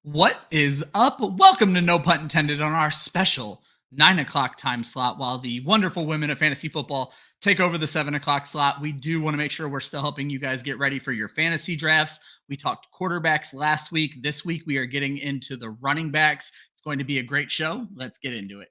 What is up? Welcome to No Punt Intended on our special 9 o'clock time slot while the wonderful women of fantasy football take over the 7 o'clock slot. We do want to make sure we're still helping you guys get ready for your fantasy drafts. We talked quarterbacks last week. This week, we are getting into the running backs. It's going to be a great show. Let's get into it.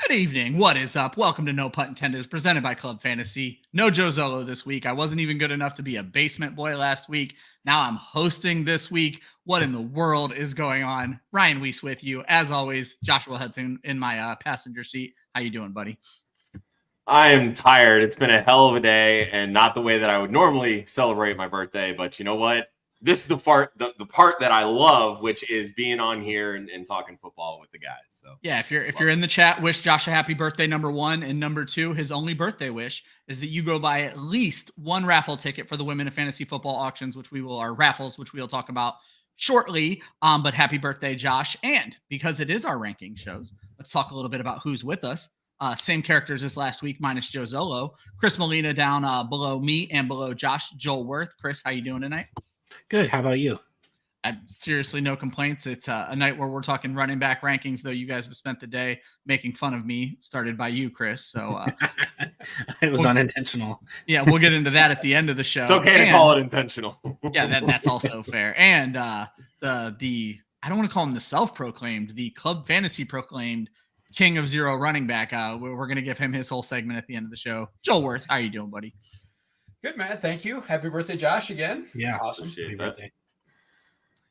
Good evening. What is up? Welcome to No Punt Intended, presented by Club Fantasy. No Joe Zolo this week. I wasn't even good enough to be a basement boy last week. Now I'm hosting this week. What in the world is going on? Ryan Weisse with you. As always, Joshua Hudson in my passenger seat. How you doing, buddy? I am tired. It's been a hell of a day and not the way that I would normally celebrate my birthday. But you know what? This is the part that I love, which is being on here and talking football with the guys. So yeah, if you're in the chat, wish Josh a happy birthday, number one. And number two, his only birthday wish is that you go buy at least one raffle ticket for the Women of Fantasy Football auctions, Raffles, which we'll talk about shortly. But happy birthday, Josh. And because it is our ranking shows, let's talk a little bit about who's with us. Same characters as last week, minus Joe Zolo. Chris Molina down below me and below Josh. Joel Wirth. Chris, how you doing tonight? Good. How about you? Seriously, no complaints. It's a night where we're talking running back rankings, though you guys have spent the day making fun of me, started by you, Chris. So it was unintentional. Yeah, we'll get into that at the end of the show. It's okay to call it intentional. Yeah, that's also fair. And the I don't want to call him the self-proclaimed, the Club Fantasy proclaimed king of zero running back. We're going to give him his whole segment at the end of the show. Joel Wirth, how are you doing, buddy? Good, man. Thank you. Happy birthday, Josh, again. Yeah. Awesome. Happy birthday.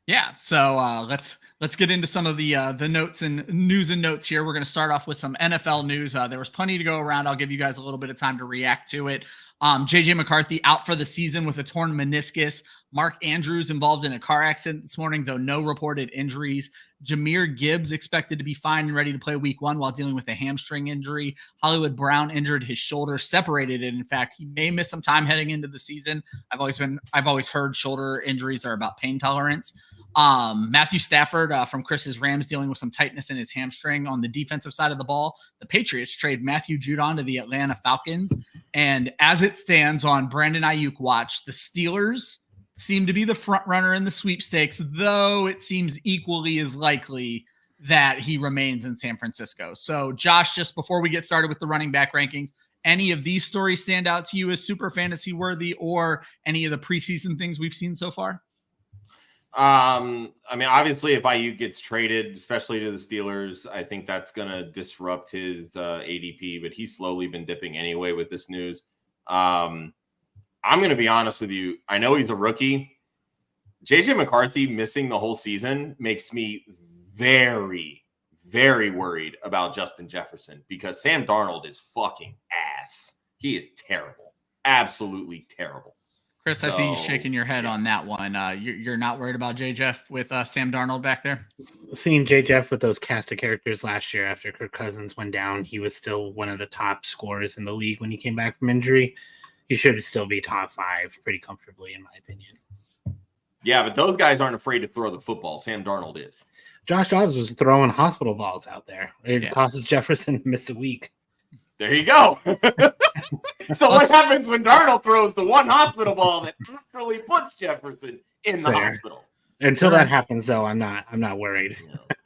Yeah. So let's get into some of the notes and news and notes here. We're going to start off with some NFL news. There was plenty to go around. I'll give you guys a little bit of time to react to it. JJ McCarthy out for the season with a torn meniscus. Mark Andrews involved in a car accident this morning, though no reported injuries. Jahmyr Gibbs expected to be fine and ready to play week 1 while dealing with a hamstring injury. Hollywood Brown injured his shoulder, separated it. In fact, he may miss some time heading into the season. I've always heard shoulder injuries are about pain tolerance. Matthew Stafford from Chris's Rams dealing with some tightness in his hamstring. On the defensive side of the ball, the Patriots trade Matthew Judon to the Atlanta Falcons. And as it stands on Brandon Ayuk watch, the Steelers seem to be the front runner in the sweepstakes, though it seems equally as likely that he remains in San Francisco. So Josh, just before we get started with the running back rankings, any of these stories stand out to you as super fantasy worthy, or any of the preseason things we've seen so far? I mean, obviously, if Ayuk gets traded, especially to the Steelers, I think that's going to disrupt his ADP, but he's slowly been dipping anyway with this news. I'm going to be honest with you. I know he's a rookie. JJ McCarthy missing the whole season makes me very, very worried about Justin Jefferson because Sam Darnold is fucking ass. He is terrible. Absolutely terrible. Chris, I see you shaking your head on that one. You're not worried about J. Jeff with Sam Darnold back there? Seeing J. Jeff with those cast of characters last year after Kirk Cousins went down, he was still one of the top scorers in the league when he came back from injury. He should still be top 5 pretty comfortably, in my opinion. Yeah, but those guys aren't afraid to throw the football. Sam Darnold is. Josh Dobbs was throwing hospital balls out there. It causes Jefferson to miss a week. There you go. So what happens when Darnold throws the one hospital ball that actually puts Jefferson in the hospital? Until that happens, though, I'm not worried.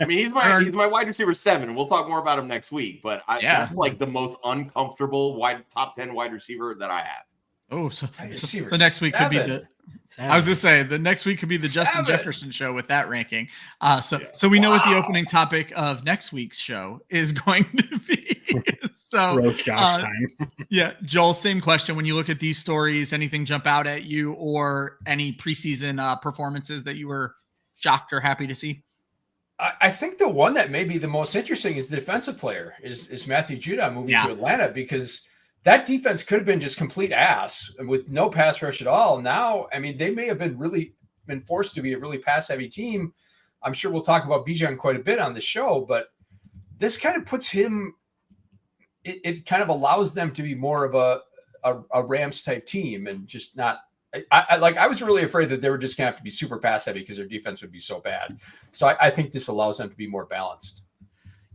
I mean, he's my wide receiver 7. We'll talk more about him next week. But that's like the most uncomfortable top 10 wide receiver that I have. Oh, so next week could be the. I was gonna say the next week could be the Justin Jefferson show with that ranking. So we know what the opening topic of next week's show is going to be. So roast Josh time. Yeah, Joel, same question. When you look at these stories, anything jump out at you, or any preseason performances that you were shocked or happy to see? I think the one that may be the most interesting is the defensive player is Matthew Judon moving to Atlanta, because that defense could have been just complete ass with no pass rush at all. Now, I mean, they may have been forced to be a really pass heavy team. I'm sure we'll talk about Bijan quite a bit on the show, but this kind of puts him. It kind of allows them to be more of a Rams type team and just not. I was really afraid that they were just gonna have to be super pass heavy because their defense would be so bad. So I think this allows them to be more balanced.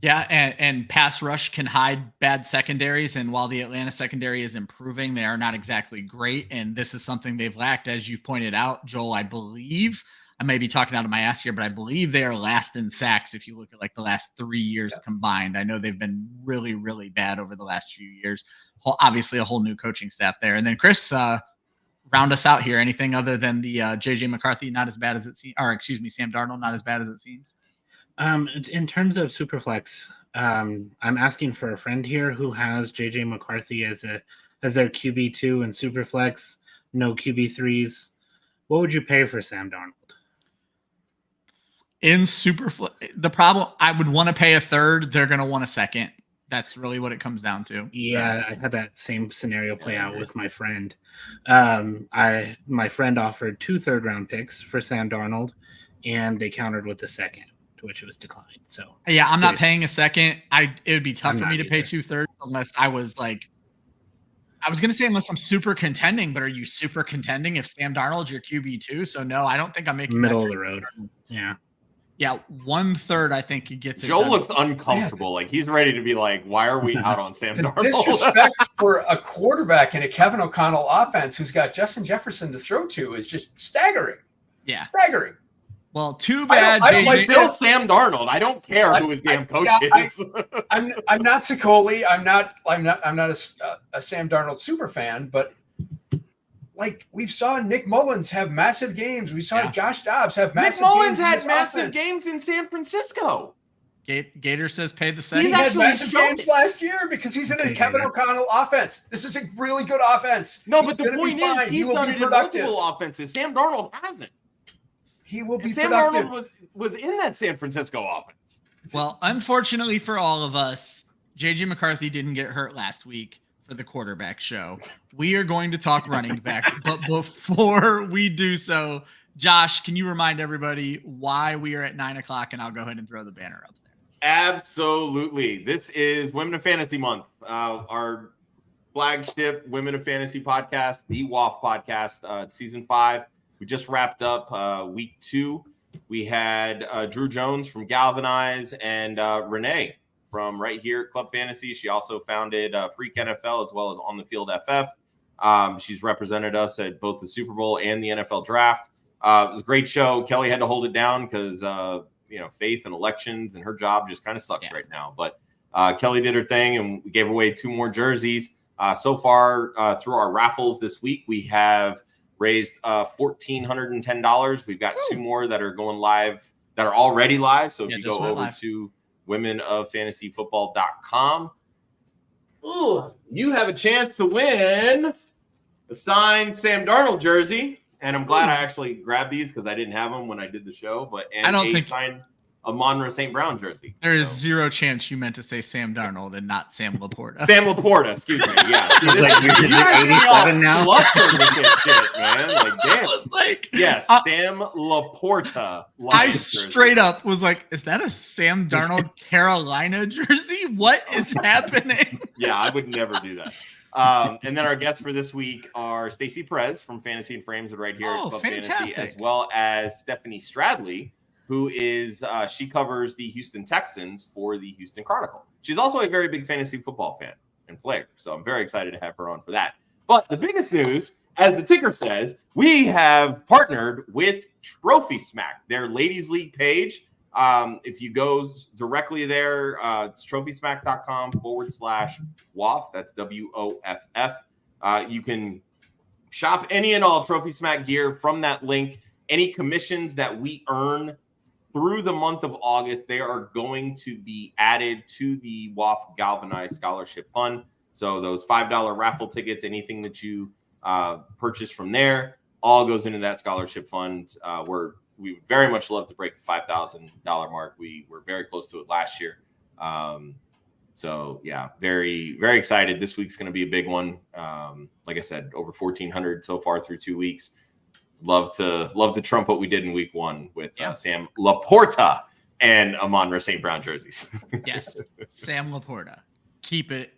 Yeah, and pass rush can hide bad secondaries, and while the Atlanta secondary is improving, they are not exactly great, and this is something they've lacked, as you've pointed out, Joel. I believe I may be talking out of my ass here, but I believe they are last in sacks if you look at like the last 3 years combined. I know they've been really, really bad over the last few years. Obviously, a whole new coaching staff there, and then Chris. Round us out here. Anything other than the JJ McCarthy not as bad as it seems, or excuse me, Sam Darnold not as bad as it seems? In terms of Superflex, I'm asking for a friend here who has JJ McCarthy as their QB2 and Superflex, no QB3s. What would you pay for Sam Darnold? In Superflex, the problem, I would want to pay a third. They're going to want a second. That's really what it comes down to. Yeah, I had that same scenario play out with my friend. My friend offered 2 third-round picks for Sam Darnold, and they countered with the second, to which it was declined. So yeah, I'm not paying a second. It would be tough for me to pay either. 2/3 unless I was like, I was going to say unless I'm super contending, but are you super contending if Sam Darnold's your QB2? So no, I don't think I'm making middle of the road. Yeah. Yeah, 1/3, I think he gets it. Joel done. looks uncomfortable. Like he's ready to be like, why are we out on Sam The Darnold? disrespect for a quarterback in a Kevin O'Connell offense who's got Justin Jefferson to throw to is just staggering. Yeah. Staggering. Well, too bad. I don't JJ. like Still Sam Darnold. I don't care who his damn coach is. I'm not Sicoli. I'm not a Sam Darnold super fan, but like we saw Nick Mullins have massive games. We saw Josh Dobbs have Nick massive Mullins games. had massive games in San Francisco. Gator says pay the second. He had massive games last year because he's in a Kevin Gator. O'Connell offense. This is a really good offense. No, but the gonna point be is fine. he's done it in multiple offenses. Sam Darnold hasn't. He will be And Sam productive. Darnold was in that San Francisco offense. Well, unfortunately for all of us, JJ McCarthy didn't get hurt last week for the quarterback show. We are going to talk running backs, but before we do so, Josh, can you remind everybody why we are at 9:00, and I'll go ahead and throw the banner up there. Absolutely. This is Women of Fantasy Month, our flagship Women of Fantasy podcast, the WAF podcast, season 5. We just wrapped up week 2. We had Drew Jones from Galvanize and Renee from right here at Club Fantasy. She also founded Freak NFL as well as On the Field FF. She's represented us at both the Super Bowl and the NFL draft. It was a great show. Kelly had to hold it down because faith and elections and her job just kind of sucks right now. But Kelly did her thing, and we gave away 2 more jerseys. So far through our raffles this week, we have raised $1,410. We've got 2 more that are going live, that are already live. So if you go over to womenoffantasyfootball.com, you have a chance to win a signed Sam Darnold jersey. And I'm glad I actually grabbed these because I didn't have them when I did the show. But signed Amon-Ra St. Brown jersey. There is zero chance you meant to say Sam Darnold and not Sam LaPorta. Sam LaPorta, excuse me. Yeah. See, It's like you're 87 now. Flustered with this shit, man. Like, damn. I was like, yes, Sam LaPorta. I straight up was like, is that a Sam Darnold Carolina jersey? What is happening? Yeah, I would never do that. And then our guests for this week are Stacey Perez from Fantasy and Frames right here at Club Fantasy, as well as Stephanie Stradley, who is she covers the Houston Texans for the Houston Chronicle. She's also a very big fantasy football fan and player, so I'm very excited to have her on for that. But the biggest news, as the ticker says, we have partnered with Trophy Smack, their ladies league page. If you go directly there, it's trophysmack.com/WOFF. That's WOFF. You can shop any and all Trophy Smack gear from that link. Any commissions that we earn through the month of August, they are going to be added to the WOFF Galvanized Scholarship Fund. So those $5 raffle tickets, anything that you purchase from there, all goes into that scholarship fund. We would very much love to break the $5,000 mark. We were very close to it last year. So yeah, very, very excited. This week's going to be a big one. Like I said, over 1,400 so far through 2 weeks. Love to trump what we did in week 1 with Sam LaPorta. and Amon-Ra St. Brown jerseys. Yes, Sam LaPorta. Keep it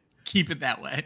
that way.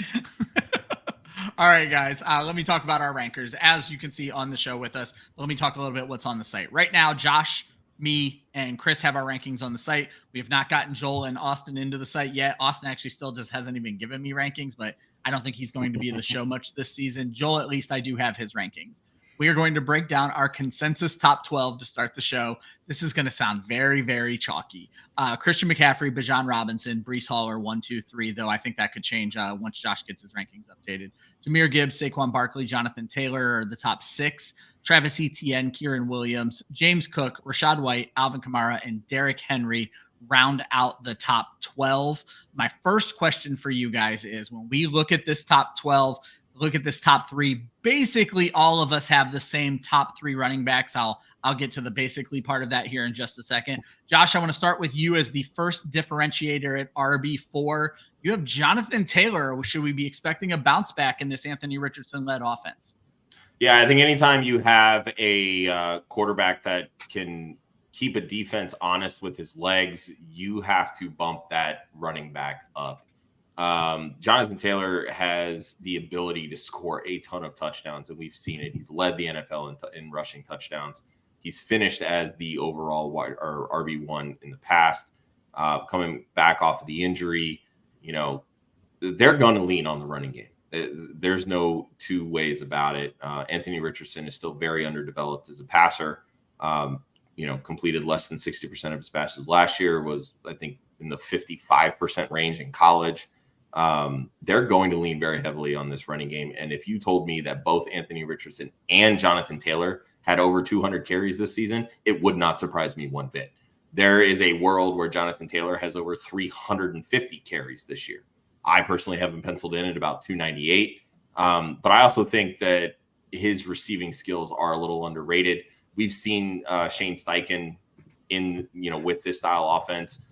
All right, guys. Let me talk about our rankers. As you can see on the show with us, let me talk a little bit what's on the site right now. Josh, me, and Chris have our rankings on the site. We have not gotten Joel and Austin into the site yet. Austin actually still just hasn't even given me rankings, but I don't think he's going to be in the show much this season. Joel, at least I do have his rankings. We are going to break down our consensus top 12 to start the show. This is going to sound very, very chalky. Christian McCaffrey, Bijan Robinson, Breece Hall are 1, 2, 3, though I think that could change once Josh gets his rankings updated. Jahmyr Gibbs, Saquon Barkley, Jonathan Taylor are the top 6. Travis Etienne, Kieran Williams, James Cook, Rashad White, Alvin Kamara, and Derrick Henry round out the top 12. My first question for you guys is, when we look at this top 12, look at this top 3, basically all of us have the same top 3 running backs. I'll get to the basically part of that here in just a second. Josh, I want to start with you as the first differentiator at RB4. You have Jonathan Taylor. Should we be expecting a bounce back in this Anthony Richardson-led offense? Yeah, I think anytime you have a quarterback that can keep a defense honest with his legs, you have to bump that running back up. Jonathan Taylor has the ability to score a ton of touchdowns, and we've seen it. He's led the NFL in rushing touchdowns. He's finished as the overall RB1 in the past. Coming back off of the injury, they're going to lean on the running game. There's no two ways about it. Anthony Richardson is still very underdeveloped as a passer. Completed less than 60% of his passes last year, was, I think, in the 55% range in college. They're going to lean very heavily on this running game. And if you told me that both Anthony Richardson and Jonathan Taylor had over 200 carries this season, it would not surprise me one bit. There is a world where Jonathan Taylor has over 350 carries this year. I personally have him penciled in at about 298. But I also think that his receiving skills are a little underrated. We've seen Shane Steichen with this style offense.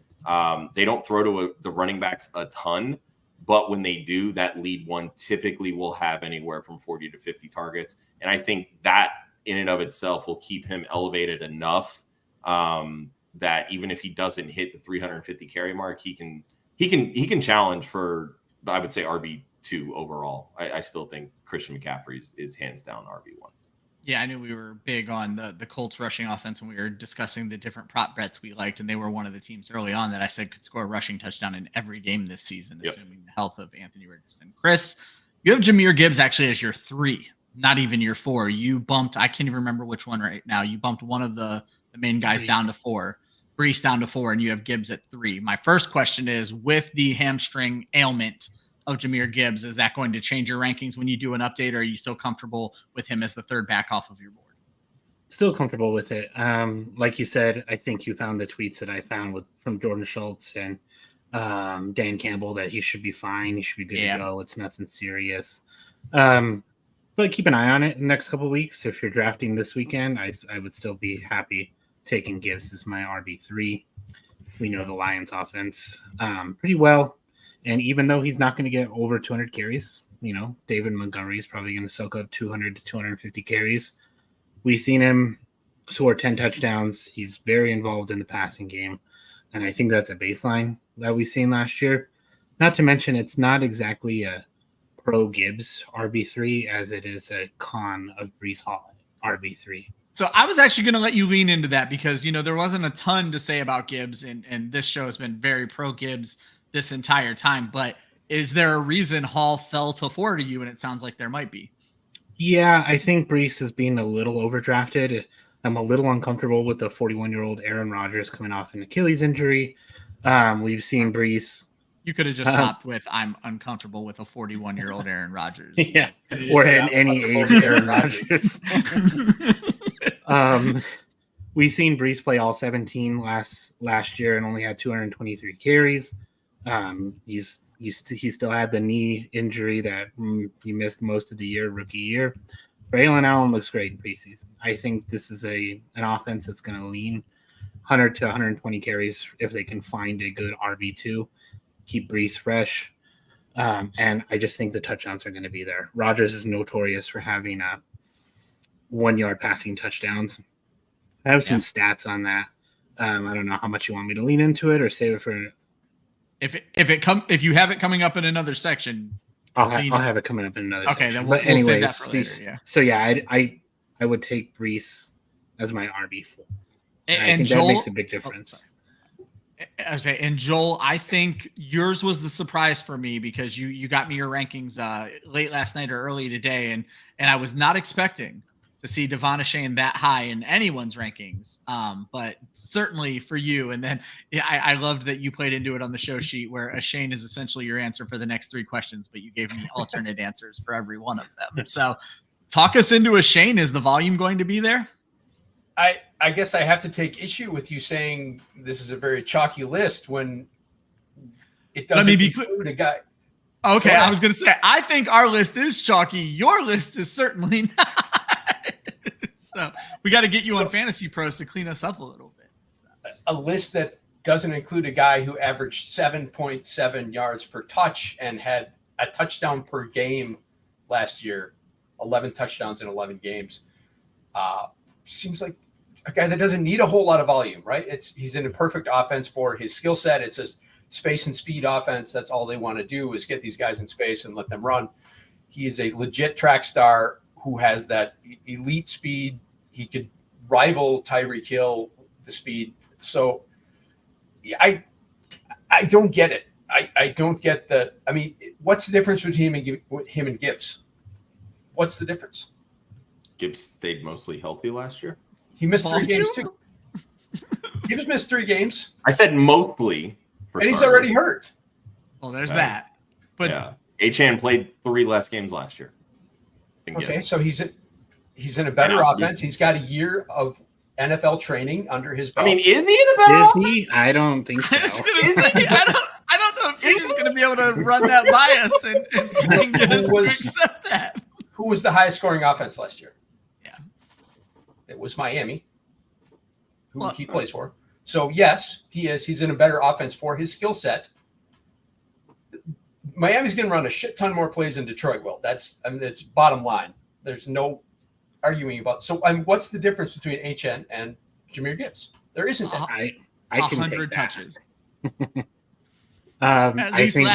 They don't throw to the running backs a ton, but when they do, that lead one typically will have anywhere from 40 to 50 targets. And I think that in and of itself will keep him elevated enough that even if he doesn't hit the 350 carry mark, he can challenge for, I would say, RB2 overall. I still think Christian McCaffrey is hands down RB1. Yeah, I knew we were big on the Colts rushing offense when we were discussing the different prop bets we liked, and they were one of the teams early on that I said could score a rushing touchdown in every game this season, assuming the health of Anthony Richardson. Chris, you have Jahmyr Gibbs actually as your 3, not even your 4. You bumped, I can't even remember which one right now. You bumped one of the main guys down to 4, Breece down to 4, and you have Gibbs at 3. My first question is, with the hamstring ailment of Jahmyr Gibbs, is that going to change your rankings when you do an update, or are you still comfortable with him as the 3rd back off of your board? Still comfortable with it. Like you said, I think you found the tweets that I found from Jordan Schultz and Dan Campbell that he should be fine. He should be good to go. It's nothing serious. But keep an eye on it in the next couple of weeks. If you're drafting this weekend, I would still be happy taking Gibbs as my RB3. We know the Lions offense pretty well. And even though he's not going to get over 200 carries, David Montgomery is probably going to soak up 200 to 250 carries. We've seen him score 10 touchdowns. He's very involved in the passing game. And I think that's a baseline that we've seen last year. Not to mention, it's not exactly a pro Gibbs RB3 as it is a con of Breece Hall RB3. So I was actually going to let you lean into that because, there wasn't a ton to say about Gibbs, and this show has been very pro Gibbs this entire time. But is there a reason Hall fell to 4 to you? And it sounds like there might be. Yeah, I think Breece is being a little overdrafted. I'm a little uncomfortable with the 41-year-old Aaron Rodgers coming off an Achilles injury. We've seen Breece. You could have just stopped with, I'm uncomfortable with a 41-year-old Aaron Rodgers. Yeah, or at any age Aaron Rodgers. We've seen Breece play all 17 last year and only had 223 carries. He still had the knee injury that he missed most of the year, rookie year. Braylon Allen looks great in preseason. I think this is an offense that's going to lean 100 to 120 carries if they can find a good RB2, keep Breece fresh. And I just think the touchdowns are going to be there. Rodgers is notorious for having 1-yard passing touchdowns. I have some stats on that. I don't know how much you want me to lean into it or save it for. If you have it coming up in another section, I'll have it coming up in another. Okay, section. then we'll save that for later. Yeah. So yeah, I would take Brees as my RB4. And I think Joel, that makes a big difference. And Joel, I think yours was the surprise for me because you got me your rankings late last night or early today, and I was not expecting to see Devon Achane that high in anyone's rankings. But certainly for you. And then I loved that you played into it on the show sheet where Achane is essentially your answer for the next 3 questions, but you gave me alternate answers for every one of them. So talk us into Achane. Is the volume going to be there? I guess I have to take issue with you saying this is a very chalky list when it doesn't include a guy. Okay, I was going to say, I think our list is chalky. Your list is certainly not. So we got to get you on Fantasy Pros to clean us up a little bit. A list that doesn't include a guy who averaged 7.7 yards per touch and had a touchdown per game last year, 11 touchdowns in 11 games. Seems like a guy that doesn't need a whole lot of volume, right? He's in a perfect offense for his skill set. It's a space and speed offense. That's all they want to do is get these guys in space and let them run. He is a legit track star who has that elite speed. He could rival Tyreek Hill, the speed. So I don't get it. I don't get the. I mean, what's the difference between him and Gibbs? What's the difference? Gibbs stayed mostly healthy last year. He missed 3 games too. Gibbs missed 3 games. I said mostly. And he's already hurt. Well, there's that. But yeah, Achane played 3 less games last year. Okay, so he's in a better offense. He's got a year of NFL training under his belt. I mean, is he in a better offense? I don't think so. I don't know if you're just going to be able to run that by us and get us to accept that. Who was the highest scoring offense last year? Yeah. It was Miami, who he plays for. So, yes, he is. He's in a better offense for his skill set. Miami's going to run a shit ton more plays than Detroit will. That's bottom line. There's no arguing about. So, what's the difference between HN and Jahmyr Gibbs? There isn't that. I can 100 take that. touches. I think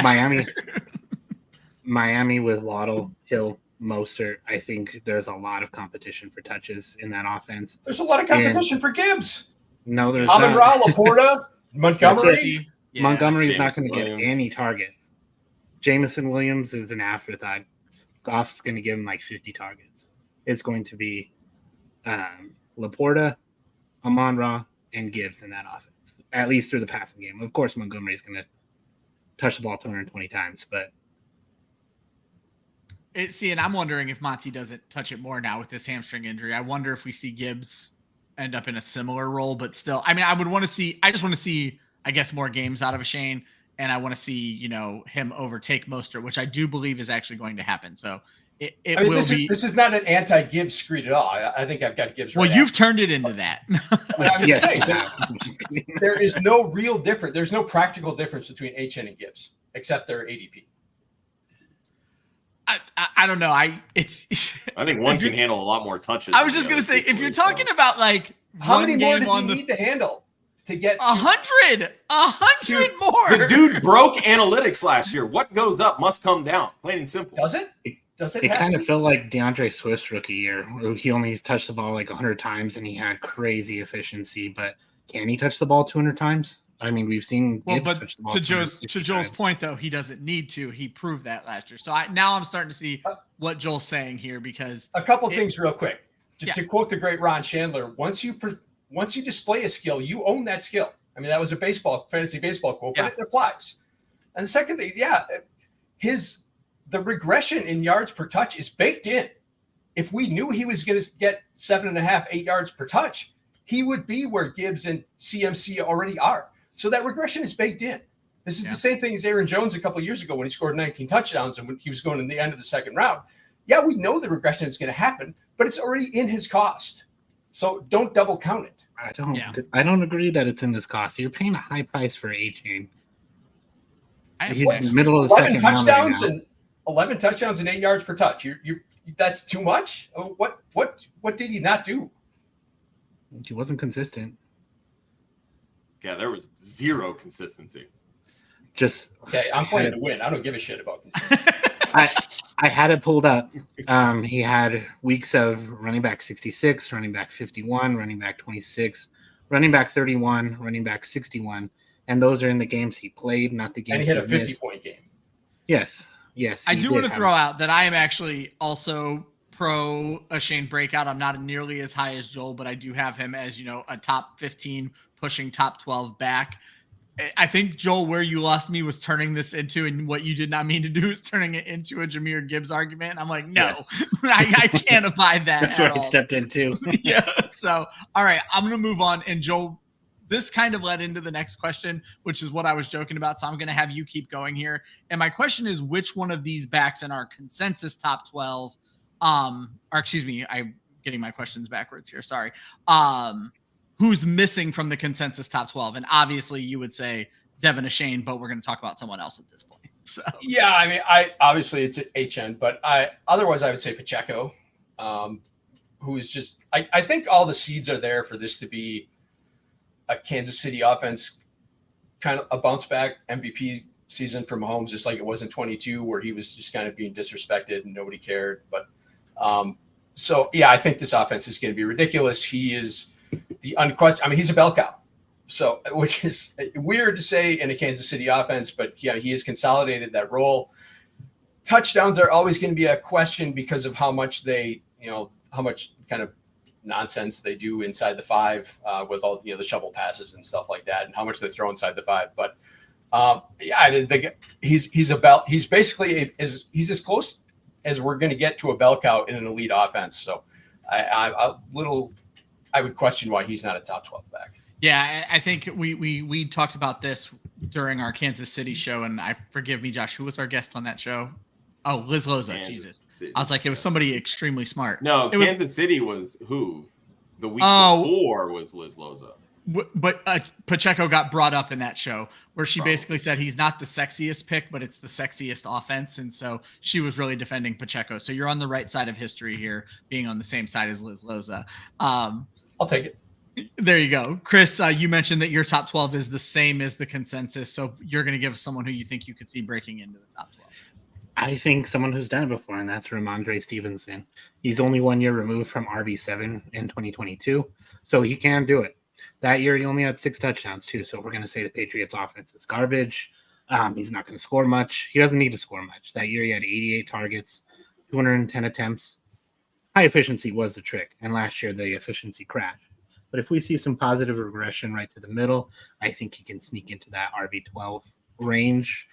Miami with Waddle, Hill, Mostert. I think there's a lot of competition for touches in that offense. There's a lot of competition for Gibbs. No, there's Amon-Ra, LaPorta, Montgomery. Yeah, Montgomery's not going to get any targets. Jameson Williams is an afterthought. Goff's going to give him like 50 targets. It's going to be LaPorta, Amon-Ra, and Gibbs in that offense, at least through the passing game. Of course, Montgomery's going to touch the ball 220 times, but and I'm wondering if Monty doesn't touch it more now with this hamstring injury. I wonder if we see Gibbs end up in a similar role, but still, I mean, I just want to see, I guess, more games out of Achane, and I want to see, him overtake Mostert, which I do believe is actually going to happen. So this is not an anti-Gibbs screed at all. I think I've got Gibbs. Well, you've turned it into that. There is no real difference. There's no practical difference between HN and Gibbs, except their ADP. I don't know. I think one can handle a lot more touches. I was just gonna say, if you're talking about like how many more does he need to handle to get 100 more? The dude broke analytics last year. What goes up must come down. Plain and simple. Does it? It kind of felt like DeAndre Swift's rookie year, where he only touched the ball like 100 times and he had crazy efficiency. But can he touch the ball 200 times? I mean, we've seen Gibbs touch the ball. To Joel's point, though, he doesn't need to. He proved that last year. So now I'm starting to see what Joel's saying here, because a couple things real quick. To quote the great Ron Chandler, once you display a skill, you own that skill. I mean, that was a fantasy baseball quote, but it applies. And the second thing, the regression in yards per touch is baked in. If we knew he was going to get 7.5, 8 yards per touch, he would be where Gibbs and CMC already are. So that regression is baked in. This is the same thing as Aaron Jones a couple of years ago when he scored 19 touchdowns and when he was going in the end of the second round. Yeah, we know the regression is going to happen, but it's already in his cost. So don't double count it. I don't agree that it's in this cost. You're paying a high price for A-Chain. He's in the middle of the second round right now. 11 touchdowns and 8 yards per touch. That's too much. What did he not do? He wasn't consistent. Yeah, there was zero consistency. Just Okay, I'm playing to win. I don't give a shit about consistency. I had it pulled up. He had weeks of running back 66, running back 51, running back 26, running back 31, running back 61, and those are in the games he played, not the games And he had a missed. 50-point game. Yes. I do want to throw out that I am actually also pro a Shane breakout. I'm not nearly as high as Joel, but I do have him as, a top 15 pushing top 12 back. I think, Joel, where you lost me was turning this into, and what you did not mean to do is turning it into a Jameer Gibbs argument. I'm like, no, Yes. I can't abide that. That's where I stepped into. Yeah. So, all right, I'm going to move on. And Joel, this kind of led into the next question, which is what I was joking about. So I'm going to have you keep going here. And my question is, which one of these backs in our consensus top 12, or excuse me, I'm getting my questions backwards here. Sorry. Who's missing from the consensus top 12? And obviously you would say Devin Achane, but we're going to talk about someone else at this point. So yeah, I mean, obviously it's HN, but otherwise I would say Pacheco, who is just, I think all the seeds are there for this to be a Kansas City offense, kind of a bounce back MVP season for Mahomes, just like it was in 22, where he was just kind of being disrespected and nobody cared. But so yeah, I think this offense is going to be ridiculous. He is the unquestioned. I mean, he's a bell cow. So, which is weird to say in a Kansas City offense, but yeah, he has consolidated that role. Touchdowns are always going to be a question because of how much how much kind of nonsense they do inside the 5 with all the shovel passes and stuff like that, and how much they throw inside the 5. But he's basically he's as close as we're going to get to a bell cow in an elite offense. So I would question why he's not a top 12 back. Yeah, I think we talked about this during our Kansas City show, and forgive me, Josh, who was our guest on that show? Oh, Liz Loza. Jesus. City. I was like, it was somebody extremely smart. No, Kansas City was who? The week before was Liz Loza. But Pacheco got brought up in that show where she basically said he's not the sexiest pick, but it's the sexiest offense. And so she was really defending Pacheco. So you're on the right side of history here, being on the same side as Liz Loza. I'll take it. There you go. Chris, you mentioned that your top 12 is the same as the consensus. So you're going to give someone who you think you could see breaking into the top 12. I think someone who's done it before, and that's Ramondre Stevenson. He's only 1 year removed from RB7 in 2022, so he can do it. That year, he only had 6 touchdowns, too, so if we're going to say the Patriots' offense is garbage, he's not going to score much. He doesn't need to score much. That year, he had 88 targets, 210 attempts. High efficiency was the trick, and last year, the efficiency crashed. But if we see some positive regression right to the middle, I think he can sneak into that RB12 range.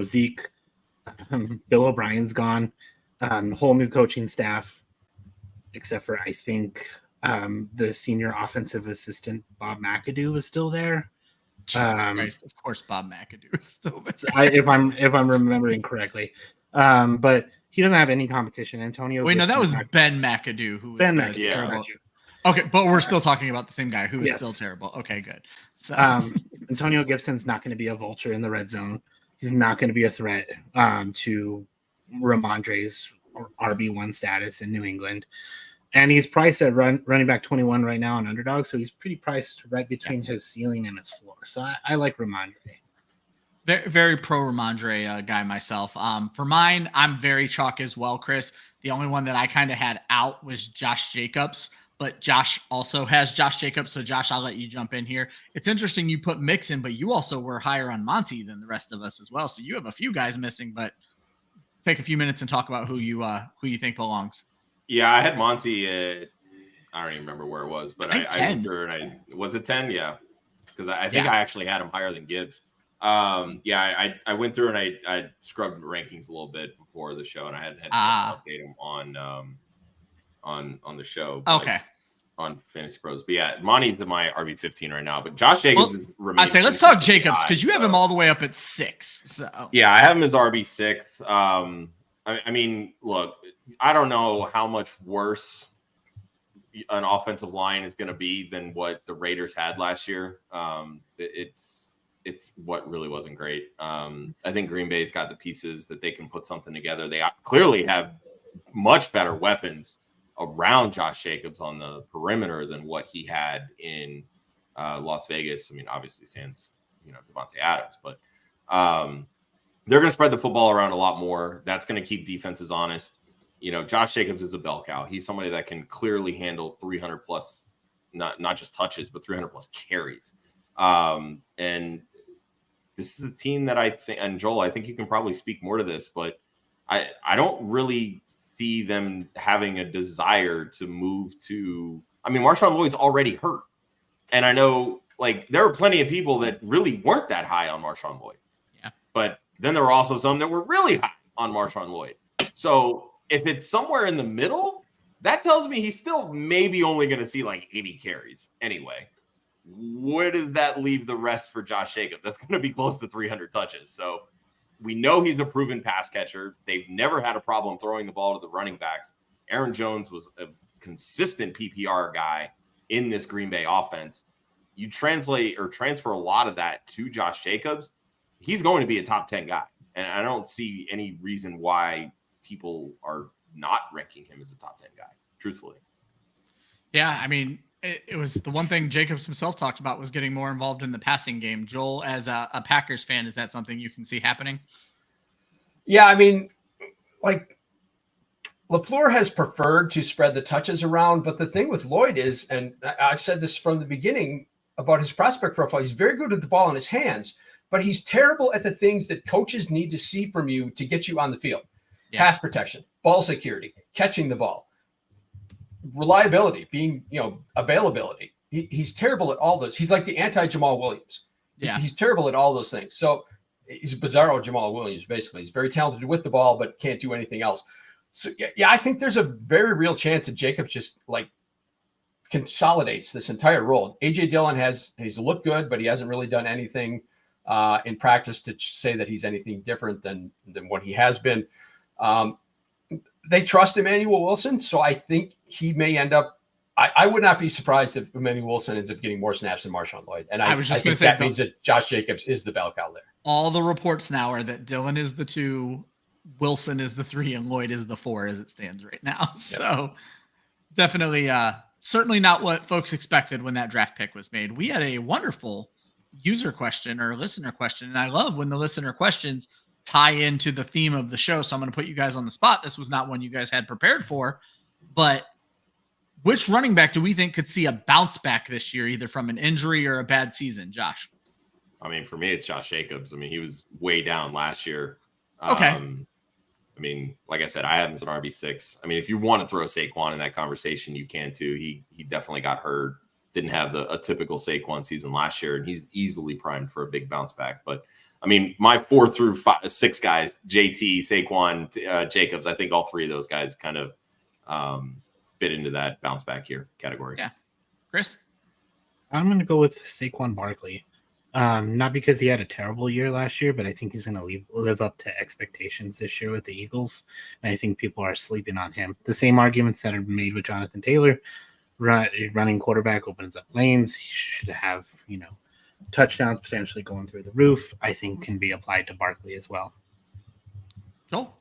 Zeke, Bill O'Brien's gone, whole new coaching staff, except for I think the senior offensive assistant Bob McAdoo is still there. Christ, of course, Bob McAdoo is still there. If I'm remembering correctly, but he doesn't have any competition. Antonio. Wait, no, that was Ben McAdoo. Who was Ben McAdoo? Yeah. Okay, but we're still talking about the same guy who is still terrible. Okay, good. So Antonio Gibson's not going to be a vulture in the red zone. He's not going to be a threat to Ramondre's RB1 status in New England. And he's priced at running back 21 right now on Underdog, so he's pretty priced right between his ceiling and his floor. So I like Ramondre. Very, very pro Ramondre guy myself. For mine, I'm very chalk as well, Chris. The only one that I kind of had out was Josh Jacobs, but Josh also has Josh Jacobs. So Josh, I'll let you jump in here. It's interesting you put Mixon, but you also were higher on Monty than the rest of us as well. So you have a few guys missing, but take a few minutes and talk about who you think belongs. Yeah, I had Monty at, I don't even remember where it was, but I went through and was it 10? Yeah. Because I think I actually had him higher than Gibbs. I went through and I scrubbed rankings a little bit before the show, and I had to update them on the show. Okay. On Fantasy Pros. But yeah, Monty's in my RB15 right now, but Josh Jacobs is I say let's talk Jacobs because you have him all the way up at 6. So yeah, I have him as RB6. I mean, look, I don't know how much worse an offensive line is going to be than what the Raiders had last year. It's what really wasn't great. I think Green Bay's got the pieces that they can put something together. They clearly have much better weapons around Josh Jacobs on the perimeter than what he had in Las Vegas. I mean, obviously sans, Devontae Adams, but they're going to spread the football around a lot more. That's going to keep defenses honest. Josh Jacobs is a bell cow. He's somebody that can clearly handle 300 plus, not just touches, but 300 plus carries. And this is a team that I think, and Joel, I think you can probably speak more to this, but I don't really see them having a desire to move to, Marshawn Lloyd's already hurt. And I know there are plenty of people that really weren't that high on Marshawn Lloyd. Yeah. But then there were also some that were really high on Marshawn Lloyd. So if it's somewhere in the middle, that tells me he's still maybe only going to see 80 carries anyway. Where does that leave the rest for Josh Jacobs? That's going to be close to 300 touches. So we know he's a proven pass catcher. They've never had a problem throwing the ball to the running backs. Aaron Jones was a consistent PPR guy in this Green Bay offense. You translate or transfer a lot of that to Josh Jacobs, he's going to be a top 10 guy. And I don't see any reason why people are not ranking him as a top 10 guy, truthfully. Yeah, it was the one thing Jacobs himself talked about was getting more involved in the passing game. Joel, as a Packers fan, is that something you can see happening? Yeah, LaFleur has preferred to spread the touches around, but the thing with Lloyd is, and I've said this from the beginning about his prospect profile, he's very good with the ball in his hands, but he's terrible at the things that coaches need to see from you to get you on the field. Yeah. Pass protection, ball security, catching the ball, reliability, being, availability. He's terrible at all those. He's like the anti-Jamal Williams. Yeah. He's terrible at all those things. So he's a bizarro Jamal Williams, basically. He's very talented with the ball, but can't do anything else. So, yeah, I think there's a very real chance that Jacobs just consolidates this entire role. AJ Dillon he's looked good, but he hasn't really done anything in practice to say that he's anything different than what he has been. They trust Emmanuel Wilson, so I think he may end up. I would not be surprised if Emmanuel Wilson ends up getting more snaps than Marshawn Lloyd. And I was just going to say that means that Josh Jacobs is the bell cow there. All the reports now are that Dillon is the 2, Wilson is the 3, and Lloyd is the 4 as it stands right now. Yep. So definitely, certainly not what folks expected when that draft pick was made. We had a wonderful user question or listener question, and I love when the listener questions tie into the theme of the show. So I'm going to put you guys on the spot. This was not one you guys had prepared for, but which running back do we think could see a bounce back this year, either from an injury or a bad season, Josh? For me, it's Josh Jacobs. He was way down last year. Okay. Like I said, I have him as an RB6. If you want to throw Saquon in that conversation, you can too. He definitely got hurt. Didn't have a typical Saquon season last year, and he's easily primed for a big bounce back. But my 4 through 6 guys, JT, Saquon, Jacobs, I think all 3 of those guys kind of fit into that bounce back here category. Yeah. Chris? I'm going to go with Saquon Barkley. Not because he had a terrible year last year, but I think he's going to live up to expectations this year with the Eagles. And I think people are sleeping on him. The same arguments that are made with Jonathan Taylor. Running quarterback opens up lanes. He should have, touchdowns potentially going through the roof. I think can be applied to Barkley as well. Cool.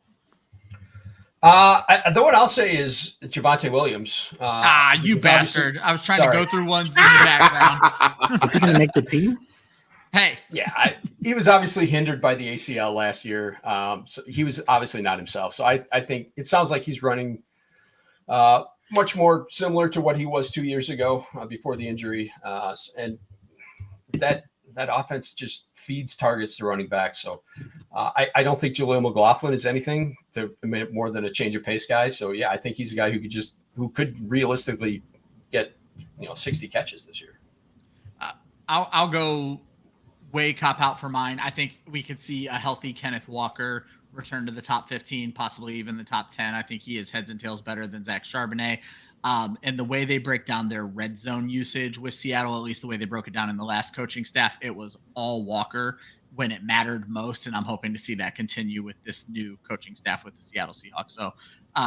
What I'll say is Javonte Williams. You bastard. I was trying to go through ones in the background. Is he going to make the team? Hey. Yeah, he was obviously hindered by the ACL last year. So he was obviously not himself. So I think it sounds like he's running much more similar to what he was 2 years ago before the injury. And that offense just feeds targets to running back. So I don't think Jaleel McLaughlin is anything more than a change of pace guy. So yeah, I think he's a guy who could realistically get 60 catches this year. I'll go way cop out for mine. I think we could see a healthy Kenneth Walker return to the top 15, possibly even the top 10. I think he is heads and tails better than Zach Charbonnet. And the way they break down their red zone usage with Seattle, at least the way they broke it down in the last coaching staff, it was all Walker when it mattered most. And I'm hoping to see that continue with this new coaching staff with the Seattle Seahawks. So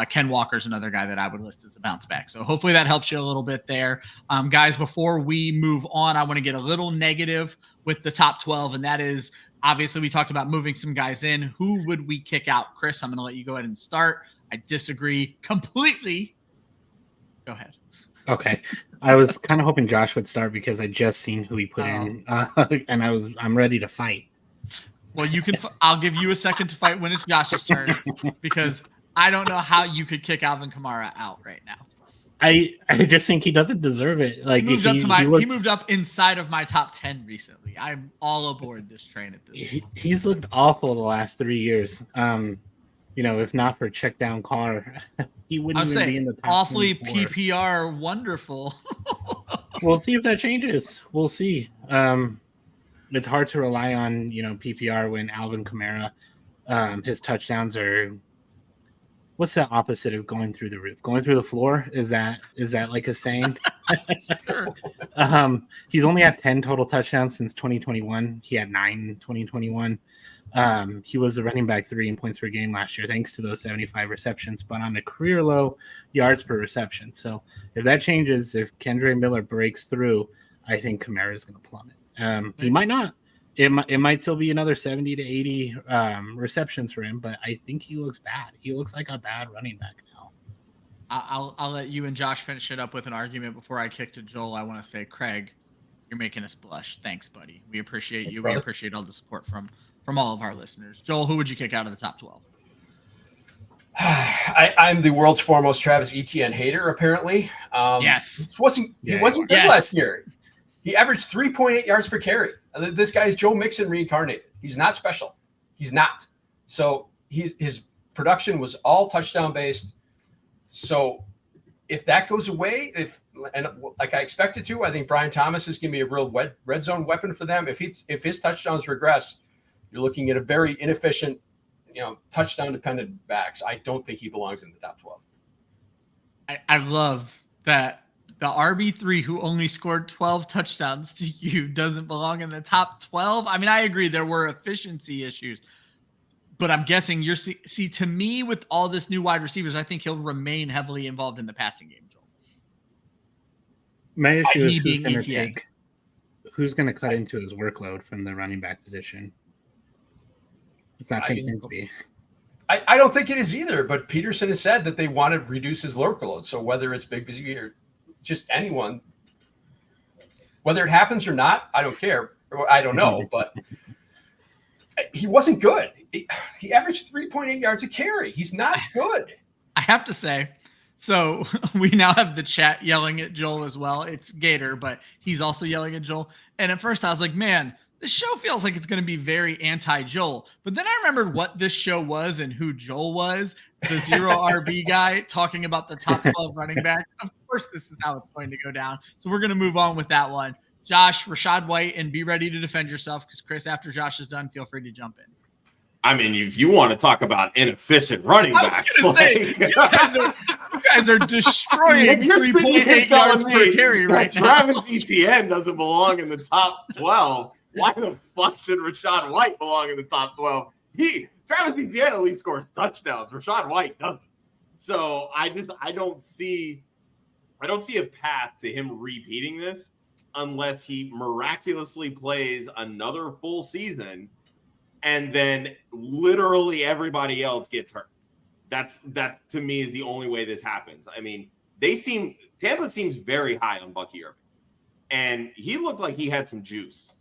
Ken Walker's another guy that I would list as a bounce back. So hopefully that helps you a little bit there. Guys, before we move on, I want to get a little negative with the top 12. And that is, obviously, we talked about moving some guys in. Who would we kick out? Chris, I'm going to let you go ahead and start. I disagree completely. Go ahead. Okay. I was kind of hoping Josh would start because I just seen who he put in, and I'm ready to fight. Well, you can. I'll give you a second to fight when it's Josh's turn, because I don't know how you could kick Alvin Kamara out right now. I just think he doesn't deserve it. Like he moved up inside of my top 10 recently. I'm all aboard this train at this point. He's looked awful the last 3 years. If not for check down Carr, he wouldn't even be in the top. Awfully 24. PPR wonderful. We'll see if that changes. We'll see. It's hard to rely on PPR when Alvin Kamara, his touchdowns are. What's the opposite of going through the roof? Going through the floor? Is that like a saying? Sure. He's only had 10 total touchdowns since 2021. He had 9 in 2021. He was a running back 3 in points per game last year, thanks to those 75 receptions, but on a career low yards per reception. So if that changes, if Kendre Miller breaks through, I think Kamara is going to plummet. He might not. It might still be another 70 to 80 receptions for him, but I think he looks bad. He looks like a bad running back now. I'll let you and Josh finish it up with an argument before I kick to Joel. I want to say, Craig, you're making us blush. Thanks, buddy. We appreciate you. We appreciate all the support from all of our listeners. Joel, who would you kick out of the top 12? I'm the world's foremost Travis Etienne hater, apparently. Yes. He wasn't good last year. He averaged 3.8 yards per carry. This guy's Joe Mixon reincarnated. He's not special. He's not. So his production was all touchdown based. So if that goes away, like I expect it to, I think Brian Thomas is going to be a real red zone weapon for them. If his touchdowns regress, you're looking at a very inefficient, touchdown dependent backs. I don't think he belongs in the top 12. I love that. The RB3 who only scored 12 touchdowns to you doesn't belong in the top 12. I mean, I agree there were efficiency issues, but I'm guessing to me with all this new wide receivers, I think he'll remain heavily involved in the passing game, Joel. My issue is who's going to cut into his workload from the running back position. It's not Tank Bigsby. I don't think it is either, but Peterson has said that they want to reduce his workload. So whether it's Bigsby or just anyone, whether it happens or not, I don't care. I don't know, but he wasn't good. He averaged 3.8 yards a carry. He's not good. I have to say, so we now have the chat yelling at Joel as well. It's Gator, but he's also yelling at Joel. And at first I was like, man, this show feels like it's going to be very anti-Joel. But then I remembered what this show was and who Joel was, the zero RB guy talking about the top 12 running back. Of course, this is how it's going to go down. So we're going to move on with that one. Josh, Rachaad White, and be ready to defend yourself because Chris, after Josh is done, feel free to jump in. I mean, if you want to talk about inefficient running backs, you guys are destroying 3.8 yards per carry right now. Travis Etienne doesn't belong in the top 12. Why the fuck should Rachaad White belong in the top 12? Travis Etienne at least scores touchdowns. Rachaad White doesn't. So I don't see a path to him repeating this unless he miraculously plays another full season and then literally everybody else gets hurt. That's to me is the only way this happens. I mean, Tampa seems very high on Bucky Irving. And he looked like he had some juice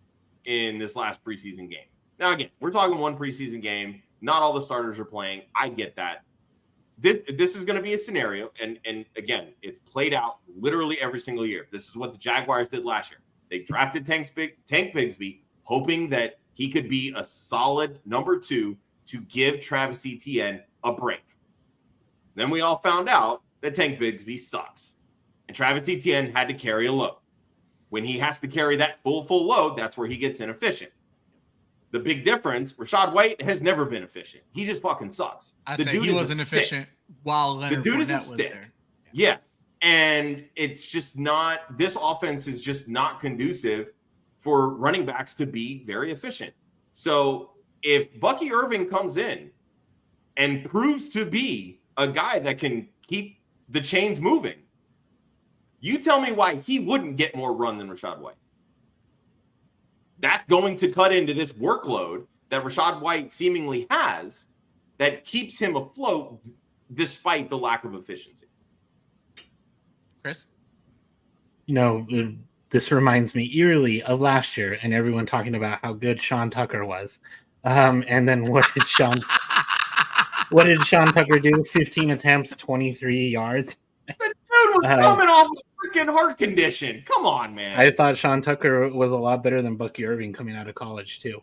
in this last preseason game. Now, again, we're talking one preseason game. Not all the starters are playing. I get that. This is going to be a scenario, and again, it's played out literally every single year. This is what the Jaguars did last year. They drafted Tank Bigsby, hoping that he could be a solid number 2 to give Travis Etienne a break. Then we all found out that Tank Bigsby sucks, and Travis Etienne had to carry a load. When he has to carry that full load, that's where he gets inefficient. The big difference, Rachaad White has never been efficient. He just fucking sucks. He wasn't efficient while Leonard Fournette was there. Yeah. And it's just not – this offense is just not conducive for running backs to be very efficient. So if Bucky Irving comes in and proves to be a guy that can keep the chains moving, you tell me why he wouldn't get more run than Rachaad White. That's going to cut into this workload that Rachaad White seemingly has that keeps him afloat despite the lack of efficiency. Chris? this reminds me eerily of last year and everyone talking about how good Sean Tucker was. And then what did Sean Tucker do? 15 attempts, 23 yards. The dude was coming off a freaking heart condition. Come on, man. I thought Sean Tucker was a lot better than Bucky Irving coming out of college too.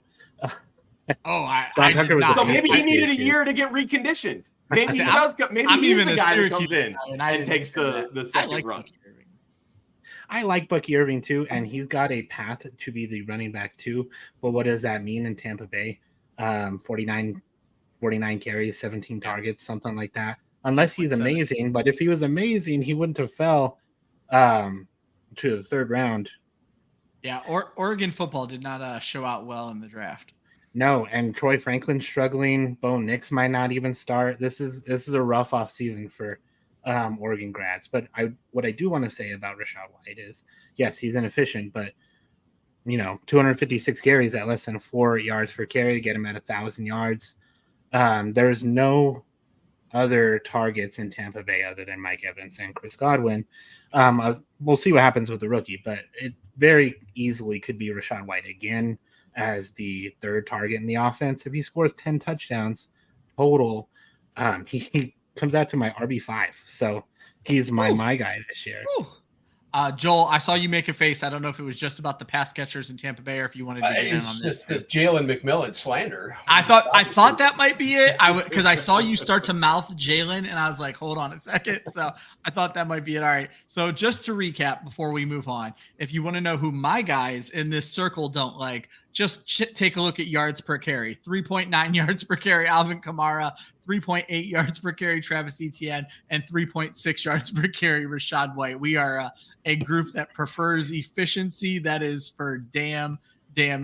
Tucker was. So maybe he needed a year to get reconditioned. Maybe he does. Maybe he's the guy that comes in and takes the second run. I like Bucky Irving too, and he's got a path to be the running back too. But what does that mean in Tampa Bay? 49 carries, 17 targets, something like that. Unless he's amazing, but if he was amazing, he wouldn't have fell to the third round. Yeah, Oregon football did not show out well in the draft. No, and Troy Franklin struggling. Bo Nix might not even start. This is a rough off season for Oregon grads. But what I do want to say about Rachaad White is, yes, he's inefficient, but 256 carries at less than 4 yards per carry, get him at 1,000 yards. There's no other targets in Tampa Bay other than Mike Evans and Chris Godwin. We'll see what happens with the rookie, but it very easily could be Rachaad White again as the third target in the offense. If he scores 10 touchdowns total, he comes out to my RB5. So he's my guy this year. Joel, I saw you make a face. I don't know if it was just about the pass catchers in Tampa Bay or if you wanted to get in on this. It's just the Jalen McMillan slander. I thought that might be it. Because I saw you start to mouth Jalen, and I was like, hold on a second. So I thought that might be it. All right. So just to recap before we move on, if you want to know who my guys in this circle don't like, just take a look at yards per carry. 3.9 yards per carry, Alvin Kamara. 3.8 yards per carry, Travis Etienne, and 3.6 yards per carry, Rachaad White. We are a group that prefers efficiency. That is for damn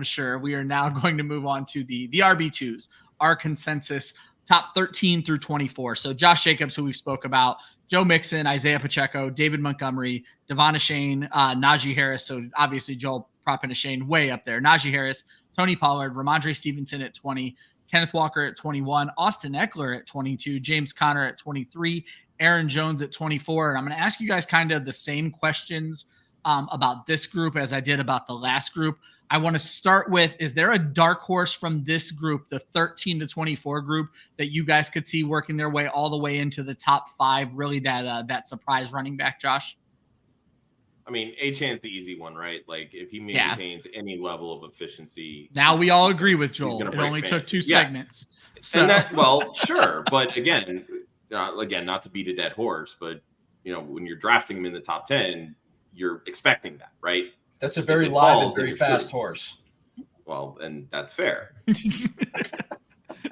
sure. We are now going to move on to the RB2s, our consensus top 13 through 24. So Josh Jacobs, who we spoke about, Joe Mixon, Isaiah Pacheco, David Montgomery, Devon Achane, Najee Harris. So obviously Joel propping Achane way up there. Najee Harris, Tony Pollard, Ramondre Stevenson at 20, Kenneth Walker at 21, Austin Eckler at 22, James Conner at 23, Aaron Jones at 24. And I'm going to ask you guys kind of the same questions about this group as I did about the last group. I want to start with, is there a dark horse from this group, the 13 to 24 group, that you guys could see working their way all the way into the top 5, really that surprise running back, Josh? I mean, Achane's the easy one, right? Like, if he maintains any level of efficiency. Now we all agree with Joel. It only took 2 segments. So. And sure. But again, not to beat a dead horse, but, when you're drafting him in the top 10, you're expecting that, right? That's a very live and very fast horse. Well, and that's fair.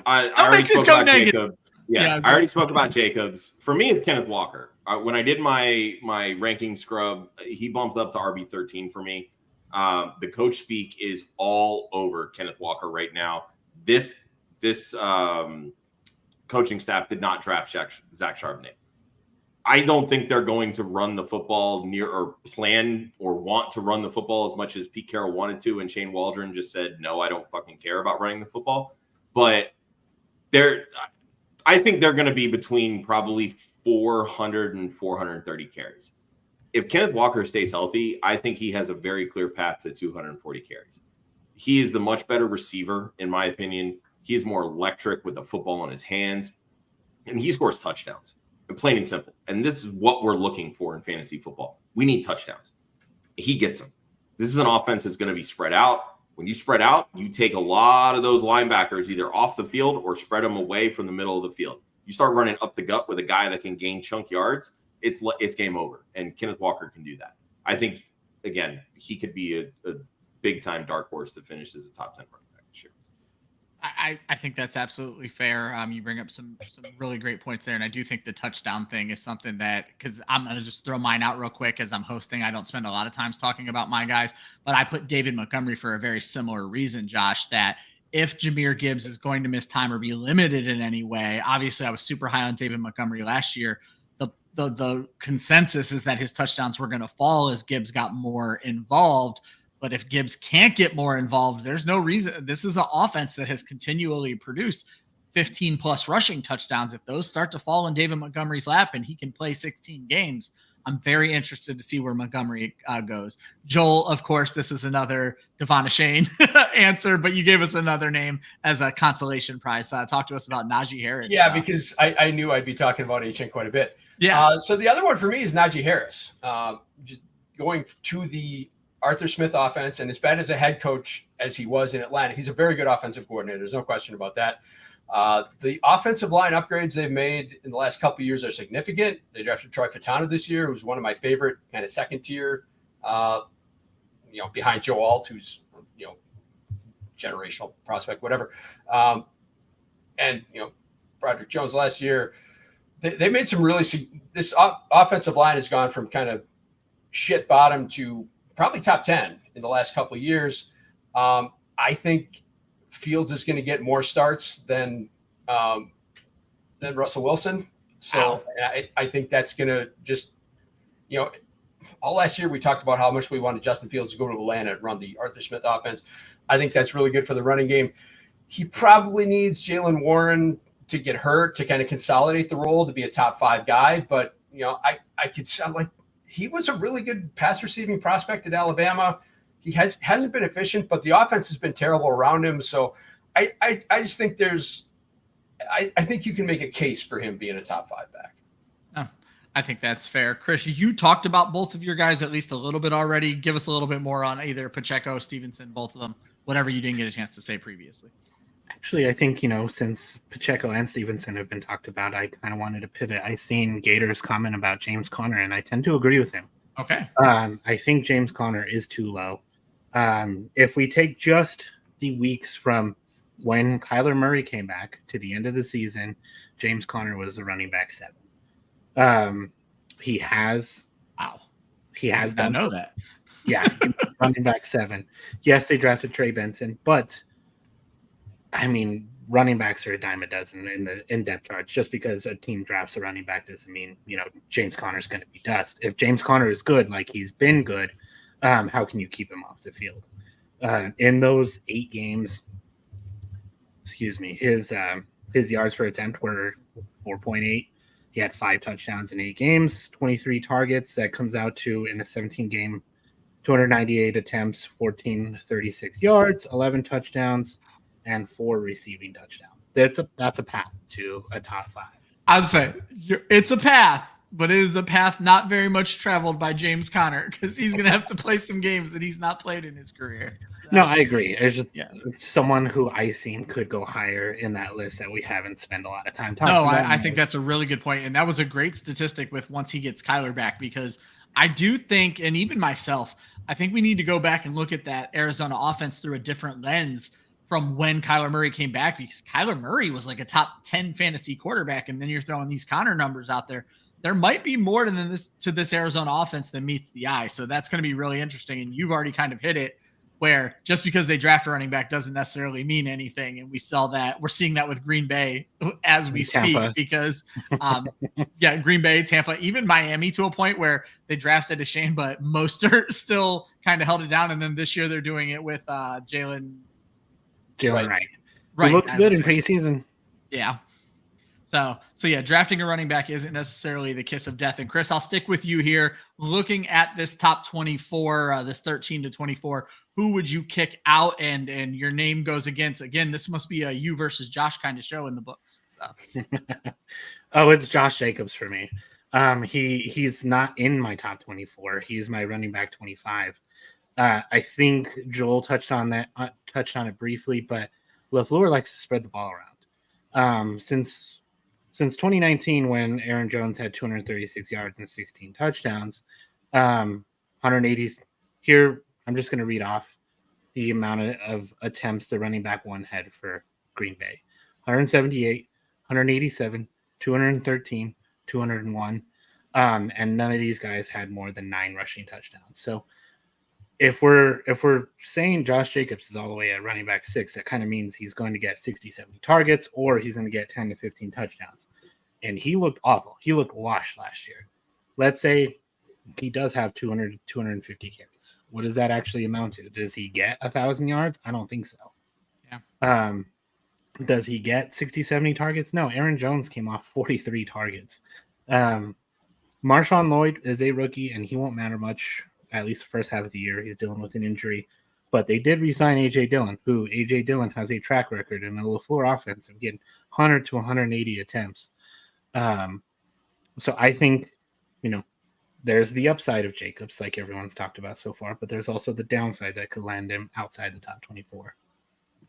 I already spoke about Jacobs. I already spoke about Jacobs. For me, it's Kenneth Walker. When I did my ranking scrub, he bumped up to RB13 for me. The coach speak is all over Kenneth Walker right now. This coaching staff did not draft Zach Charbonnet. I don't think they're going to run the football or plan or want to run the football as much as Pete Carroll wanted to, and Shane Waldron just said, no, I don't fucking care about running the football. But I think they're going to be between probably 400 and 430 carries. If Kenneth Walker stays healthy, I think he has a very clear path to 240 carries. He is the much better receiver, in my opinion. He is more electric with the football in his hands, and he scores touchdowns. Plain and simple. And this is what we're looking for in fantasy football. We need touchdowns. He gets them. This is an offense that's going to be spread out. When you spread out, you take a lot of those linebackers either off the field or spread them away from the middle of the field. You start running up the gut with a guy that can gain chunk yards, it's game over. And Kenneth Walker can do that. I think, again, he could be a big-time dark horse that finishes a top 10 running back this year. I think that's absolutely fair. You bring up some really great points there, and I do think the touchdown thing is something that, because I'm going to just throw mine out real quick as I'm hosting. I don't spend a lot of times talking about my guys, but I put David Montgomery for a very similar reason, Josh, that if Jahmyr Gibbs is going to miss time or be limited in any way, obviously I was super high on David Montgomery last year. The consensus is that his touchdowns were going to fall as Gibbs got more involved. But if Gibbs can't get more involved, there's no reason. This is an offense that has continually produced 15 plus rushing touchdowns. If those start to fall in David Montgomery's lap and he can play 16 games, I'm very interested to see where Montgomery goes. Joel, of course, this is another Devon Shane answer, but you gave us another name as a consolation prize. Talk to us about Najee Harris. Yeah, because I knew I'd be talking about HN quite a bit. Yeah. So the other one for me is Najee Harris. Just going to the Arthur Smith offense, and as bad as a head coach as he was in Atlanta, he's a very good offensive coordinator. There's no question about that. The offensive line upgrades they've made in the last couple of years are significant. They drafted Troy Fatano this year, who's one of my favorite kind of second tier, behind Joe Alt, who's, generational prospect, whatever. And Broderick Jones last year, they made some really, this offensive line has gone from kind of shit bottom to probably top 10 in the last couple of years. I think Fields is going to get more starts than Russell Wilson. So I think that's going to just, all last year we talked about how much we wanted Justin Fields to go to Atlanta and run the Arthur Smith offense. I think that's really good for the running game. He probably needs Jaylen Warren to get hurt to kind of consolidate the role to be a top 5 guy. But, I could sound like he was a really good pass receiving prospect at Alabama. He hasn't been efficient, but the offense has been terrible around him. So I just think I think you can make a case for him being a top 5 back. Oh, I think that's fair. Chris, you talked about both of your guys at least a little bit already. Give us a little bit more on either Pacheco, Stevenson, both of them, whatever you didn't get a chance to say previously. Actually, I think, since Pacheco and Stevenson have been talked about, I kind of wanted to pivot. I seen Gator's comment about James Conner, and I tend to agree with him. Okay. I think James Conner is too low. If we take just the weeks from when Kyler Murray came back to the end of the season, James Conner was a running back 7. He has done know that. Yeah, running back 7. Yes, they drafted Trey Benson, but I mean, running backs are a dime a dozen in depth charts. Just because a team drafts a running back doesn't mean James Conner's going to be dust. If James Conner is good, like he's been good, how can you keep him off the field? In those 8 games, his yards per attempt were 4.8. He had 5 touchdowns in 8 games, 23 targets. That comes out to, in a 17-game, 298 attempts, 36 yards, 11 touchdowns, and 4 receiving touchdowns. That's a path to a top 5. I would say it's a path, but it is a path not very much traveled by James Conner, because he's going to have to play some games that he's not played in his career. So, no, I agree. There's just someone who I seen could go higher in that list that we haven't spent a lot of time talking about. I think that's a really good point. And that was a great statistic with once he gets Kyler back, because I do think, and even myself, I think we need to go back and look at that Arizona offense through a different lens from when Kyler Murray came back, because Kyler Murray was like a top 10 fantasy quarterback. And then you're throwing these Conner numbers out there. There might be more than this to this Arizona offense than meets the eye. So that's going to be really interesting. And you've already kind of hit it, where just because they draft a running back doesn't necessarily mean anything. And we're seeing that with Green Bay as we speak, because Green Bay, Tampa, even Miami, to a point where they drafted a Shane, but Mostert still kind of held it down. And then this year they're doing it with Jalen Wright. Right. He looks good in preseason. Yeah. So drafting a running back isn't necessarily the kiss of death. And Chris, I'll stick with you here. Looking at this top 24, this 13 to 24, who would you kick out? And your name goes against, again, this must be a you versus Josh kind of show in the books. So. Oh, it's Josh Jacobs for me. He's not in my top 24. He's my running back 25. I think Joel touched on it briefly, but LaFleur likes to spread the ball around. Since 2019, when Aaron Jones had 236 yards and 16 touchdowns, 180 here. I'm just going to read off the amount of attempts the running back one had for Green Bay: 178, 187, 213, 201, and none of these guys had more than 9 rushing touchdowns. So if we're saying Josh Jacobs is all the way at running back 6, that kind of means he's going to get 60, 70 targets, or he's going to get 10 to 15 touchdowns. And he looked awful. He looked washed last year. Let's say he does have 200, 250 carries. What does that actually amount to? Does he get 1,000 yards? I don't think so. Yeah. Does he get 60, 70 targets? No. Aaron Jones came off 43 targets. Marshawn Lloyd is a rookie, and he won't matter much, at least the first half of the year. He's dealing with an injury. But they did re-sign A.J. Dillon, who A.J. Dillon has a track record in a LaFleur offense of getting 100 to 180 attempts. So I think, there's the upside of Jacobs, like everyone's talked about so far, but there's also the downside that could land him outside the top 24.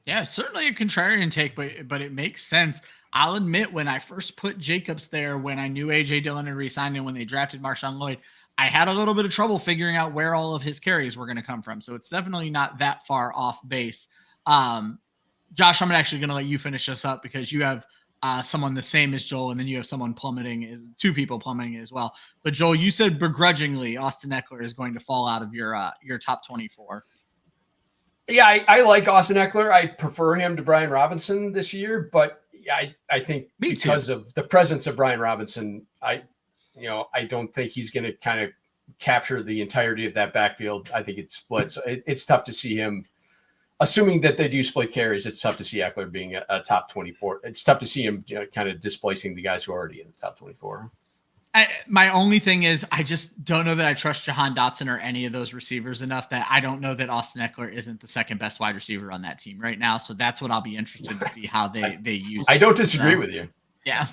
Yeah, certainly a contrarian take, but it makes sense. I'll admit, when I first put Jacobs there, when I knew A.J. Dillon had re-signed and when they drafted Marshawn Lloyd, I had a little bit of trouble figuring out where all of his carries were going to come from. So it's definitely not that far off base. Josh, I'm actually going to let you finish this up because you have someone the same as Joel, and then you have someone plummeting, two people plummeting as well. But Joel, you said begrudgingly Austin Eckler is going to fall out of your top 24. Yeah, I like Austin Eckler. I prefer him to Brian Robinson this year, but I think because of the presence of Brian Robinson, I don't think he's going to kind of capture the entirety of that backfield. I think it splits. It's tough to see him, assuming that they do split carries. It's tough to see Eckler being a top 24. It's tough to see him kind of displacing the guys who are already in the top 24. My only thing is I just don't know that I trust Jahan Dotson or any of those receivers enough that I don't know that Austin Eckler isn't the second best wide receiver on that team right now. So that's what I'll be interested to see how they use. I don't disagree with you. Yeah.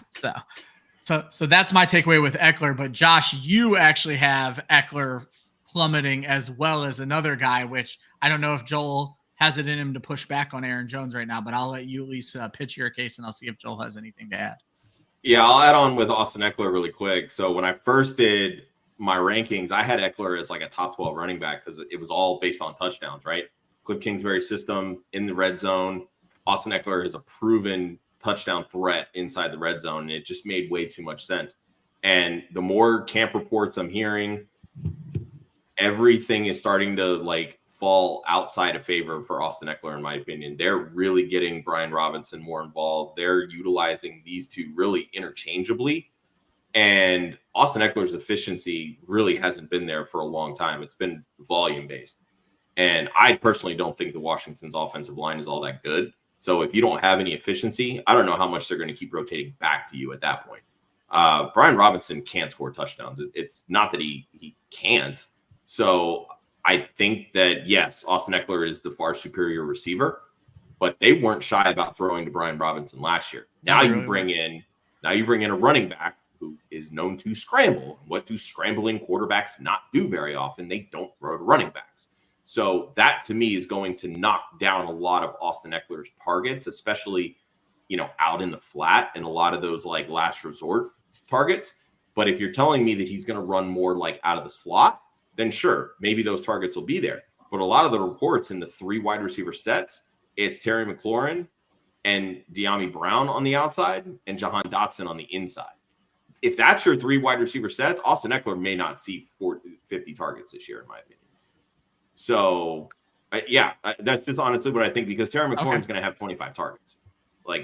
So that's my takeaway with Eckler. But Josh, you actually have Eckler plummeting as well as another guy, which I don't know if Joel has it in him to push back on Aaron Jones right now, but I'll let you at least pitch your case and I'll see if Joel has anything to add. Yeah, I'll add on with Austin Eckler really quick. So when I first did my rankings, I had Eckler as like a top 12 running back because it was all based on touchdowns, right? Cliff Kingsbury system in the red zone. Austin Eckler is a proven touchdown threat inside the red zone, and it just made way too much sense. And the more camp reports I'm hearing, everything is starting to fall outside of favor for Austin Eckler, in my opinion. They're really getting Brian Robinson more involved. They're utilizing these two really interchangeably. And Austin Eckler's efficiency really hasn't been there for a long time. It's been volume-based. And I personally don't think the Washington's offensive line is all that good. So if you don't have any efficiency, I don't know how much they're going to keep rotating back to you at that point. Brian Robinson can't score touchdowns. It's not that he can't. So I think that, yes, Austin Eckler is the far superior receiver, but they weren't shy about throwing to Brian Robinson last year. Now you bring in a running back who is known to scramble. What do scrambling quarterbacks not do very often? They don't throw to running backs. So that to me is going to knock down a lot of Austin Eckler's targets, especially, out in the flat and a lot of those last resort targets. But if you're telling me that he's going to run more out of the slot, then sure, maybe those targets will be there. But a lot of the reports in the three wide receiver sets, it's Terry McLaurin and De'Ami Brown on the outside and Jahan Dotson on the inside. If that's your three wide receiver sets, Austin Eckler may not see 50 targets this year, in my opinion. So, that's just honestly what I think, because Terry McLaurin's going to have 25 targets.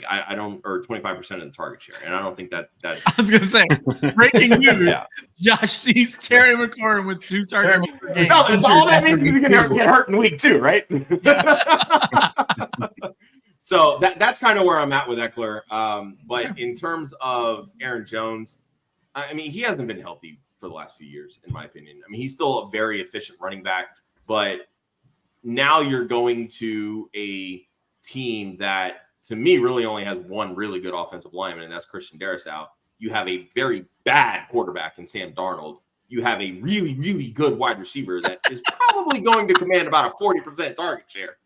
I don't, or 25% of the target share. And I don't think that's. I was going to say, breaking news. Yeah. Josh sees Terry McLaurin with 2 targets. All that means he's going to get hurt in week 2, right? So that's kind of where I'm at with Eckler. But in terms of Aaron Jones, I mean, he hasn't been healthy for the last few years, in my opinion. I mean, he's still a very efficient running back, but now you're going to a team that, to me, really only has one really good offensive lineman, and that's Christian Darrisaw. You have a very bad quarterback in Sam Darnold. You have a really, really good wide receiver that is probably going to command about a 40% target share.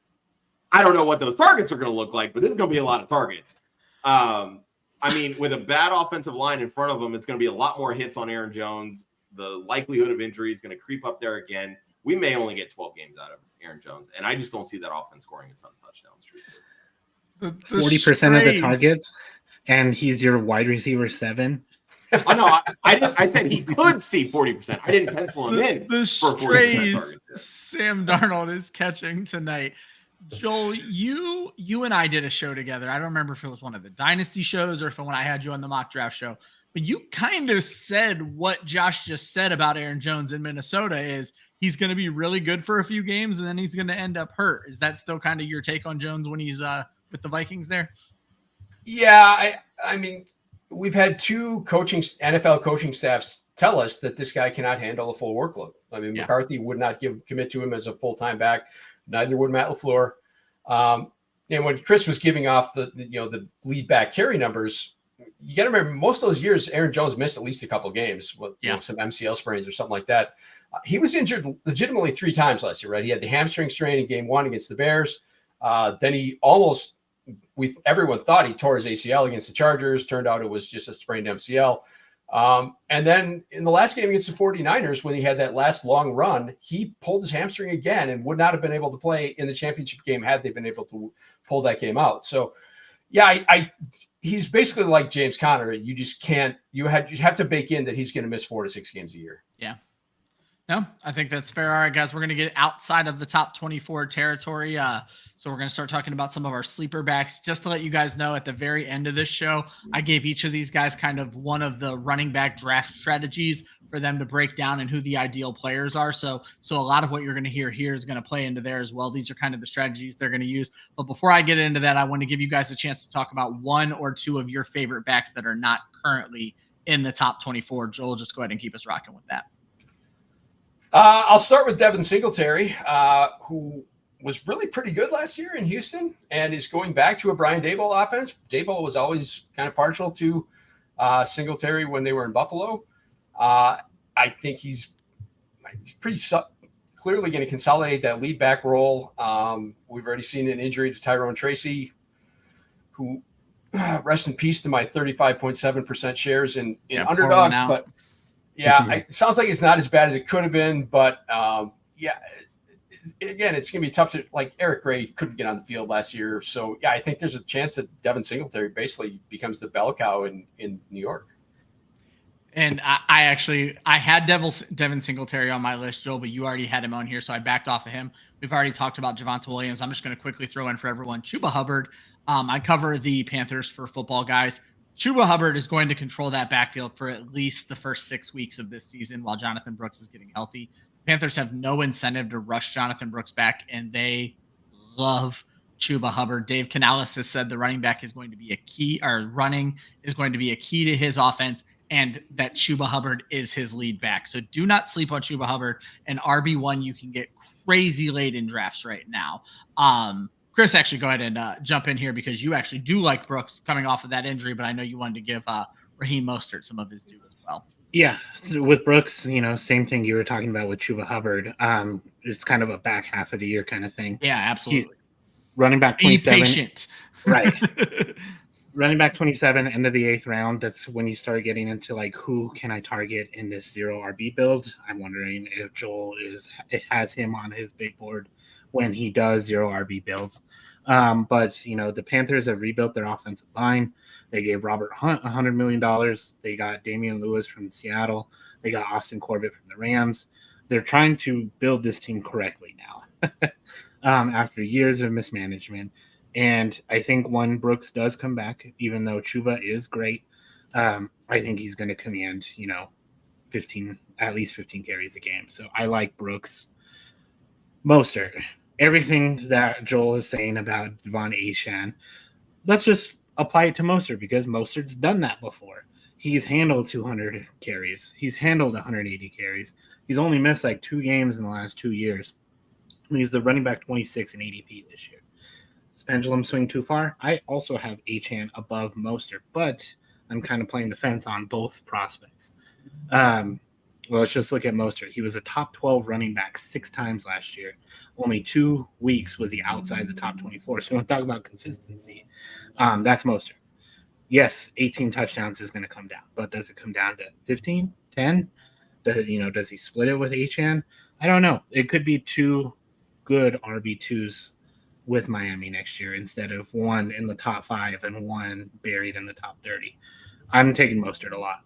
I don't know what those targets are going to look like, but there's going to be a lot of targets. I mean, with a bad offensive line in front of them, it's going to be a lot more hits on Aaron Jones. The likelihood of injury is going to creep up there again. We may only get 12 games out of Aaron Jones, and I just don't see that offense scoring a ton of touchdowns. 40% of the targets, and he's your wide receiver 7. Oh no, I said he could see 40%. I didn't pencil him in. The strays Sam Darnold is catching tonight. Joel, you and I did a show together. I don't remember if it was one of the Dynasty shows or if when I had you on the mock draft show, but you kind of said what Josh just said about Aaron Jones in Minnesota is he's going to be really good for a few games and then he's going to end up hurt. Is that still kind of your take on Jones when he's with the Vikings there? Yeah, I mean, we've had two NFL coaching staffs tell us that this guy cannot handle a full workload. I mean, McCarthy would not commit to him as a full-time back. Neither would Matt LaFleur. And when Chris was giving off the lead back carry numbers, you got to remember most of those years, Aaron Jones missed at least a couple of games with some MCL sprains or something like that. He was injured legitimately 3 times last year, right? He had the hamstring strain in game 1 against the Bears. Then he almost, everyone thought he tore his ACL against the Chargers. Turned out it was just a sprained MCL. And then in the last game against the 49ers, when he had that last long run, he pulled his hamstring again and would not have been able to play in the championship game had they been able to pull that game out. So, he's basically like James Conner. You just can't. You have to bake in that he's going to miss 4 to 6 games a year. Yeah. No, I think that's fair. All right, guys, we're going to get outside of the top 24 territory. So we're going to start talking about some of our sleeper backs. Just to let you guys know, at the very end of this show, I gave each of these guys kind of one of the running back draft strategies for them to break down and who the ideal players are. So a lot of what you're going to hear here is going to play into there as well. These are kind of the strategies they're going to use. But before I get into that, I want to give you guys a chance to talk about 1 or 2 of your favorite backs that are not currently in the top 24. Joel, just go ahead and keep us rocking with that. I'll start with Devin Singletary, who was really pretty good last year in Houston and is going back to a Brian Daboll offense. Daboll was always kind of partial to Singletary when they were in Buffalo. I think he's pretty clearly going to consolidate that lead back role. We've already seen an injury to Tyrone Tracy, who rest in peace to my 35.7% shares in Underdog. But it sounds like it's not as bad as it could have been. But again, it's going to be tough to, like, Eric Gray couldn't get on the field last year. So, I think there's a chance that Devin Singletary basically becomes the bell cow in New York. And I had Devin Singletary on my list, Joel, but you already had him on here, so I backed off of him. We've already talked about Javonte Williams. I'm just going to quickly throw in for everyone Chuba Hubbard. I cover the Panthers for Football Guys. Chuba Hubbard is going to control that backfield for at least the first 6 weeks of this season while Jonathan Brooks is getting healthy. Panthers have no incentive to rush Jonathan Brooks back, and they love Chuba Hubbard. Dave Canales has said the running back is going to be a key, or running is going to be a key to his offense, and that Chuba Hubbard is his lead back. So do not sleep on Chuba Hubbard. And RB1, you can get crazy late in drafts right now. Chris, actually go ahead and jump in here because you actually do like Brooks coming off of that injury, but I know you wanted to give Raheem Mostert some of his due as well. Yeah, so with Brooks, same thing you were talking about with Chuba Hubbard. It's kind of a back half of the year kind of thing. Yeah, absolutely. He's running back 27. Be patient. Right. Running back 27, end of the 8th round. That's when you start getting into, like, who can I target in this 0 RB build? I'm wondering if Joel has him on his big board when he does 0 RB builds. But the Panthers have rebuilt their offensive line. They gave Robert Hunt $100 million. They got Damian Lewis from Seattle. They got Austin Corbett from the Rams. They're trying to build this team correctly now after years of mismanagement. And I think when Brooks does come back, even though Chuba is great, I think he's going to command, at least 15 carries a game. So I like Brooks. Mostert, everything that Joel is saying about Devon Achane, let's just apply it to Mostert because Mostert's done that before. He's handled 200 carries. He's handled 180 carries. He's only missed like 2 games in the last 2 years. He's the running back 26 in ADP this year. Does pendulum swing too far? I also have Achane above Mostert, but I'm kind of playing the fence on both prospects. Well, let's just look at Mostert. He was a top 12 running back 6 times last year. Only 2 weeks was he outside the top 24. So we don't talk about consistency. That's Mostert. Yes, 18 touchdowns is going to come down, but does it come down to 15, 10? Does he split it with Achane? I don't know. It could be 2 good RB2s with Miami next year instead of 1 in the top 5 and 1 buried in the top 30. I'm taking Mostert a lot.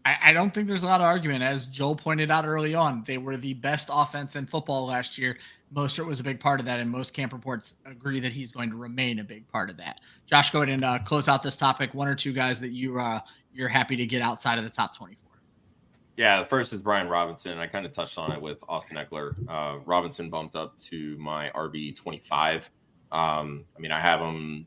I don't think there's a lot of argument. As Joel pointed out early on, they were the best offense in football last year. Mostert was a big part of that, and most camp reports agree that he's going to remain a big part of that. Josh, go ahead and close out this topic. 1 or 2 guys that you're happy to get outside of the top 24. Yeah, the first is Brian Robinson. I kind of touched on it with Austin Eckler. Robinson bumped up to my RB 25. I have him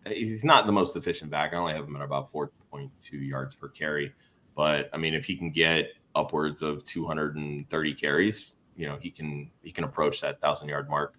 he's not the most efficient back. I only have him at about 4.2 yards per carry. But I mean, if he can get upwards of 230 carries, he can approach that 1,000-yard mark.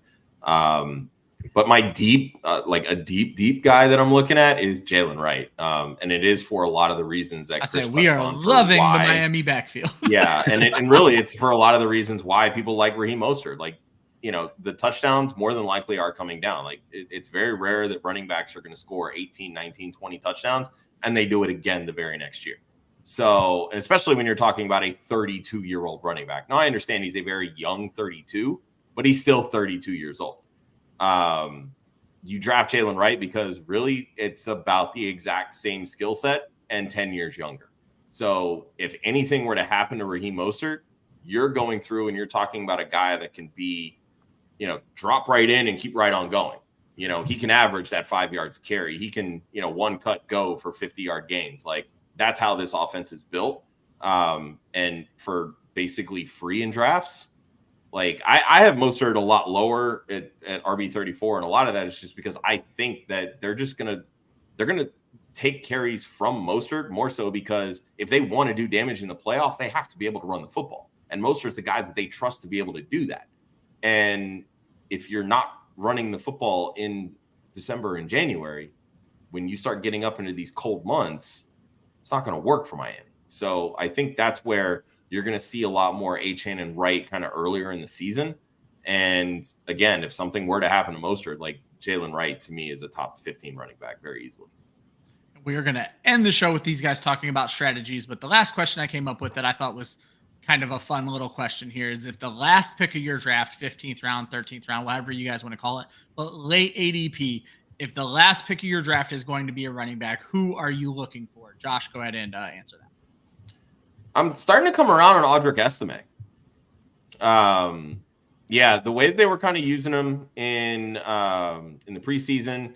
But my deep guy that I'm looking at is Jalen Wright. And it is for a lot of the reasons that Chris we are loving the Miami backfield. Yeah. And really it's for a lot of the reasons why people like Raheem Mostert. Like, the touchdowns more than likely are coming down. Like it's very rare that running backs are going to score 18, 19, 20 touchdowns, and they do it again the very next year. So, and especially when you're talking about a 32-year-old running back. Now, I understand he's a very young 32, but he's still 32 years old. You draft Jalen Wright because really it's about the exact same skill set and 10 years younger. So if anything were to happen to Raheem Mostert, you're going through and you're talking about a guy that can be, drop right in and keep right on going. He can average that 5 yards a carry. He can, one cut go for 50-yard gains. Like, that's how this offense is built. And for basically free in drafts, like I have Mostert a lot lower at RB34. And a lot of that is just because I think that they're going to take carries from Mostert more so because if they want to do damage in the playoffs, they have to be able to run the football. And Mostert's the guy that they trust to be able to do that. And if you're not running the football in December and January, when you start getting up into these cold months, it's not going to work for Miami. So I think that's where you're going to see a lot more Achane and Wright kind of earlier in the season. And again, if something were to happen to Mostert, like Jalen Wright to me is a top 15 running back very easily. We are going to end the show with these guys talking about strategies. But the last question I came up with that I thought was kind of a fun little question here is if the last pick of your draft, 15th round, 13th round, whatever you guys want to call it, but late ADP, if the last pick of your draft is going to be a running back, who are you looking for? Josh, go ahead and answer that. I'm starting to come around on Audric Estime. Yeah, the way that they were kind of using him in the preseason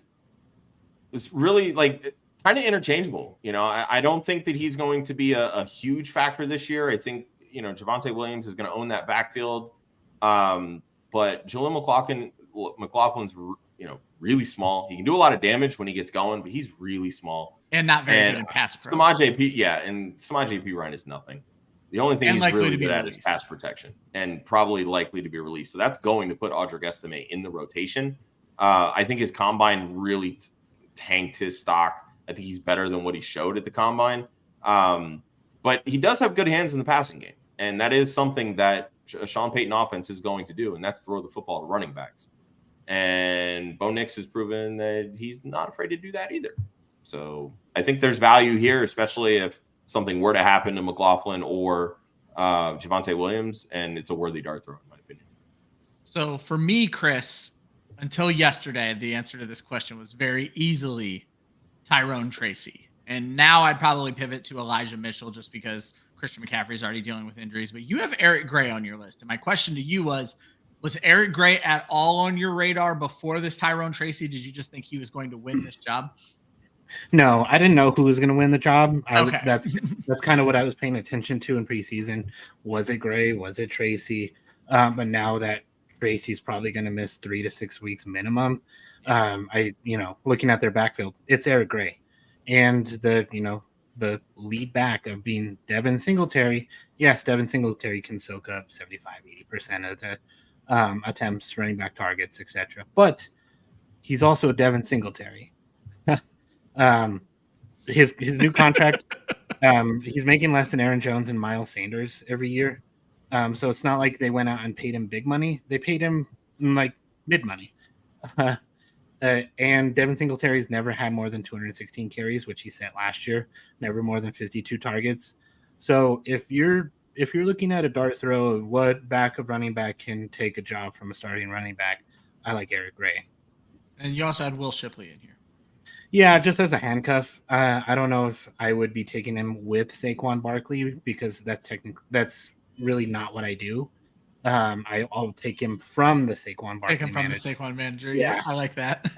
was really like kind of interchangeable. I don't think that he's going to be a huge factor this year. I think, Javonte Williams is going to own that backfield. But Jaleel McLaughlin's, really small. He can do a lot of damage when he gets going, but he's really small. And not very good in pass pro. Samaje P. Ryan is nothing. The only thing he's really good at is pass protection and probably likely to be released. So that's going to put Audric Estime in the rotation. I think his combine really tanked his stock. I think he's better than what he showed at the combine. But he does have good hands in the passing game. And that is something that a Sean Payton offense is going to do, and that's throw the football to running backs. And Bo Nix has proven that he's not afraid to do that either. So I think there's value here, especially if something were to happen to McLaughlin or Javonte Williams, and it's a worthy dart throw, in my opinion. So for me, Chris, until yesterday, the answer to this question was very easily Tyrone Tracy. And now I'd probably pivot to Elijah Mitchell just because Christian McCaffrey is already dealing with injuries. But you have Eric Gray on your list. And my question to you was Eric Gray at all on your radar before this Tyrone Tracy? Did you just think he was going to win this job? No, I didn't know who was going to win the job. Okay. That's kind of what I was paying attention to in preseason. Was it Gray? Was it Tracy? But now that Tracy's probably going to miss 3 to 6 weeks minimum, looking at their backfield, it's Eric Gray. And the lead back of being Devin Singletary. Yes, Devin Singletary can soak up 75-80% of the attempts, running back targets, etc. But he's also Devin Singletary. His new contract, he's making less than Aaron Jones and Miles Sanders every year. So it's not like they went out and paid him big money. They paid him like mid money. And Devin Singletary's never had more than 216 carries, which he set last year, never more than 52 targets. So if you're looking at a dart throw of what backup running back can take a job from a starting running back, I like Eric Gray. And you also had Will Shipley in here. Yeah, just as a handcuff. I don't know if I would be taking him with Saquon Barkley because that's really not what I do. I'll take him from the Saquon Barkley. Take him from the Saquon manager. Yeah, I like that.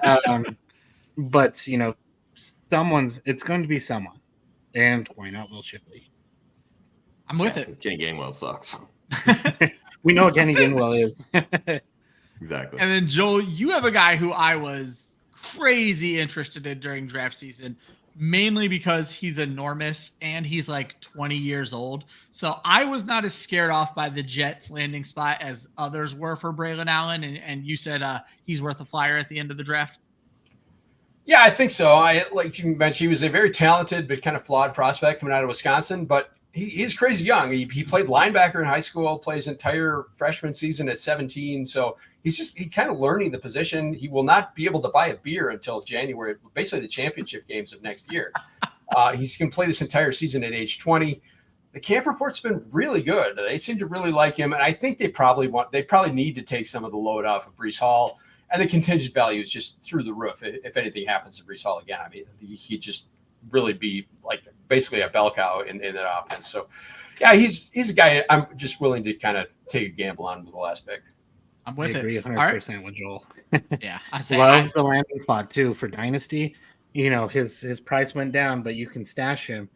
But it's going to be someone, and why not Will Shipley? I'm with it. Kenny Gainwell sucks. We know what Kenny Gainwell is. Exactly. And then Joel, you have a guy who I was crazy interested in during draft season, mainly because he's enormous and he's like 20 years old. So I was not as scared off by the Jets landing spot as others were for Braylon Allen. And you said he's worth a flyer at the end of the draft. Yeah, I think so. Like you mentioned, he was a very talented but kind of flawed prospect coming out of Wisconsin, but he's crazy young. He played linebacker in high school, plays entire freshman season at 17. So he's kind of learning the position. He will not be able to buy a beer until January, basically the championship games of next year. He's going to play this entire season at age 20. The camp report's been really good. They seem to really like him, and I think they probably need to take some of the load off of Breece Hall. And the contingent value is just through the roof. If anything happens to Breece Hall again, I mean, he'd just really be like basically a bell cow in that offense. So, yeah, he's a guy I'm just willing to kind of take a gamble on with the last pick. I'm with I agree it. 100% with Joel. Yeah, love the landing spot too for Dynasty. You know, his price went down, but you can stash him.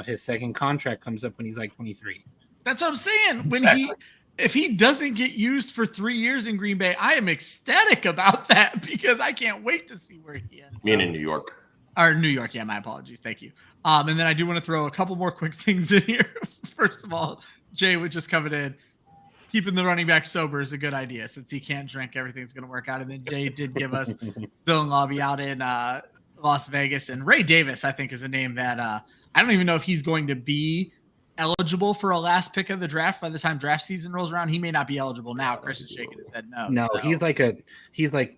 His second contract comes up when he's like 23. That's what I'm saying. Exactly. If he doesn't get used for 3 years in Green Bay, I am ecstatic about that because I can't wait to see where he ends. Me in New York. Or New York, yeah, my apologies. Thank you. And then I do want to throw a couple more quick things in here. First of all, Jay would just coming in. Keeping the running back sober is a good idea since he can't drink. Everything's going to work out. And then Jay did give us Dylan Lobby out in Las Vegas. And Ray Davis, I think, is a name that I don't even know if he's going to be eligible for a last pick of the draft by the time draft season rolls around. He may not be eligible now. Chris is shaking his head no. No, so. he's like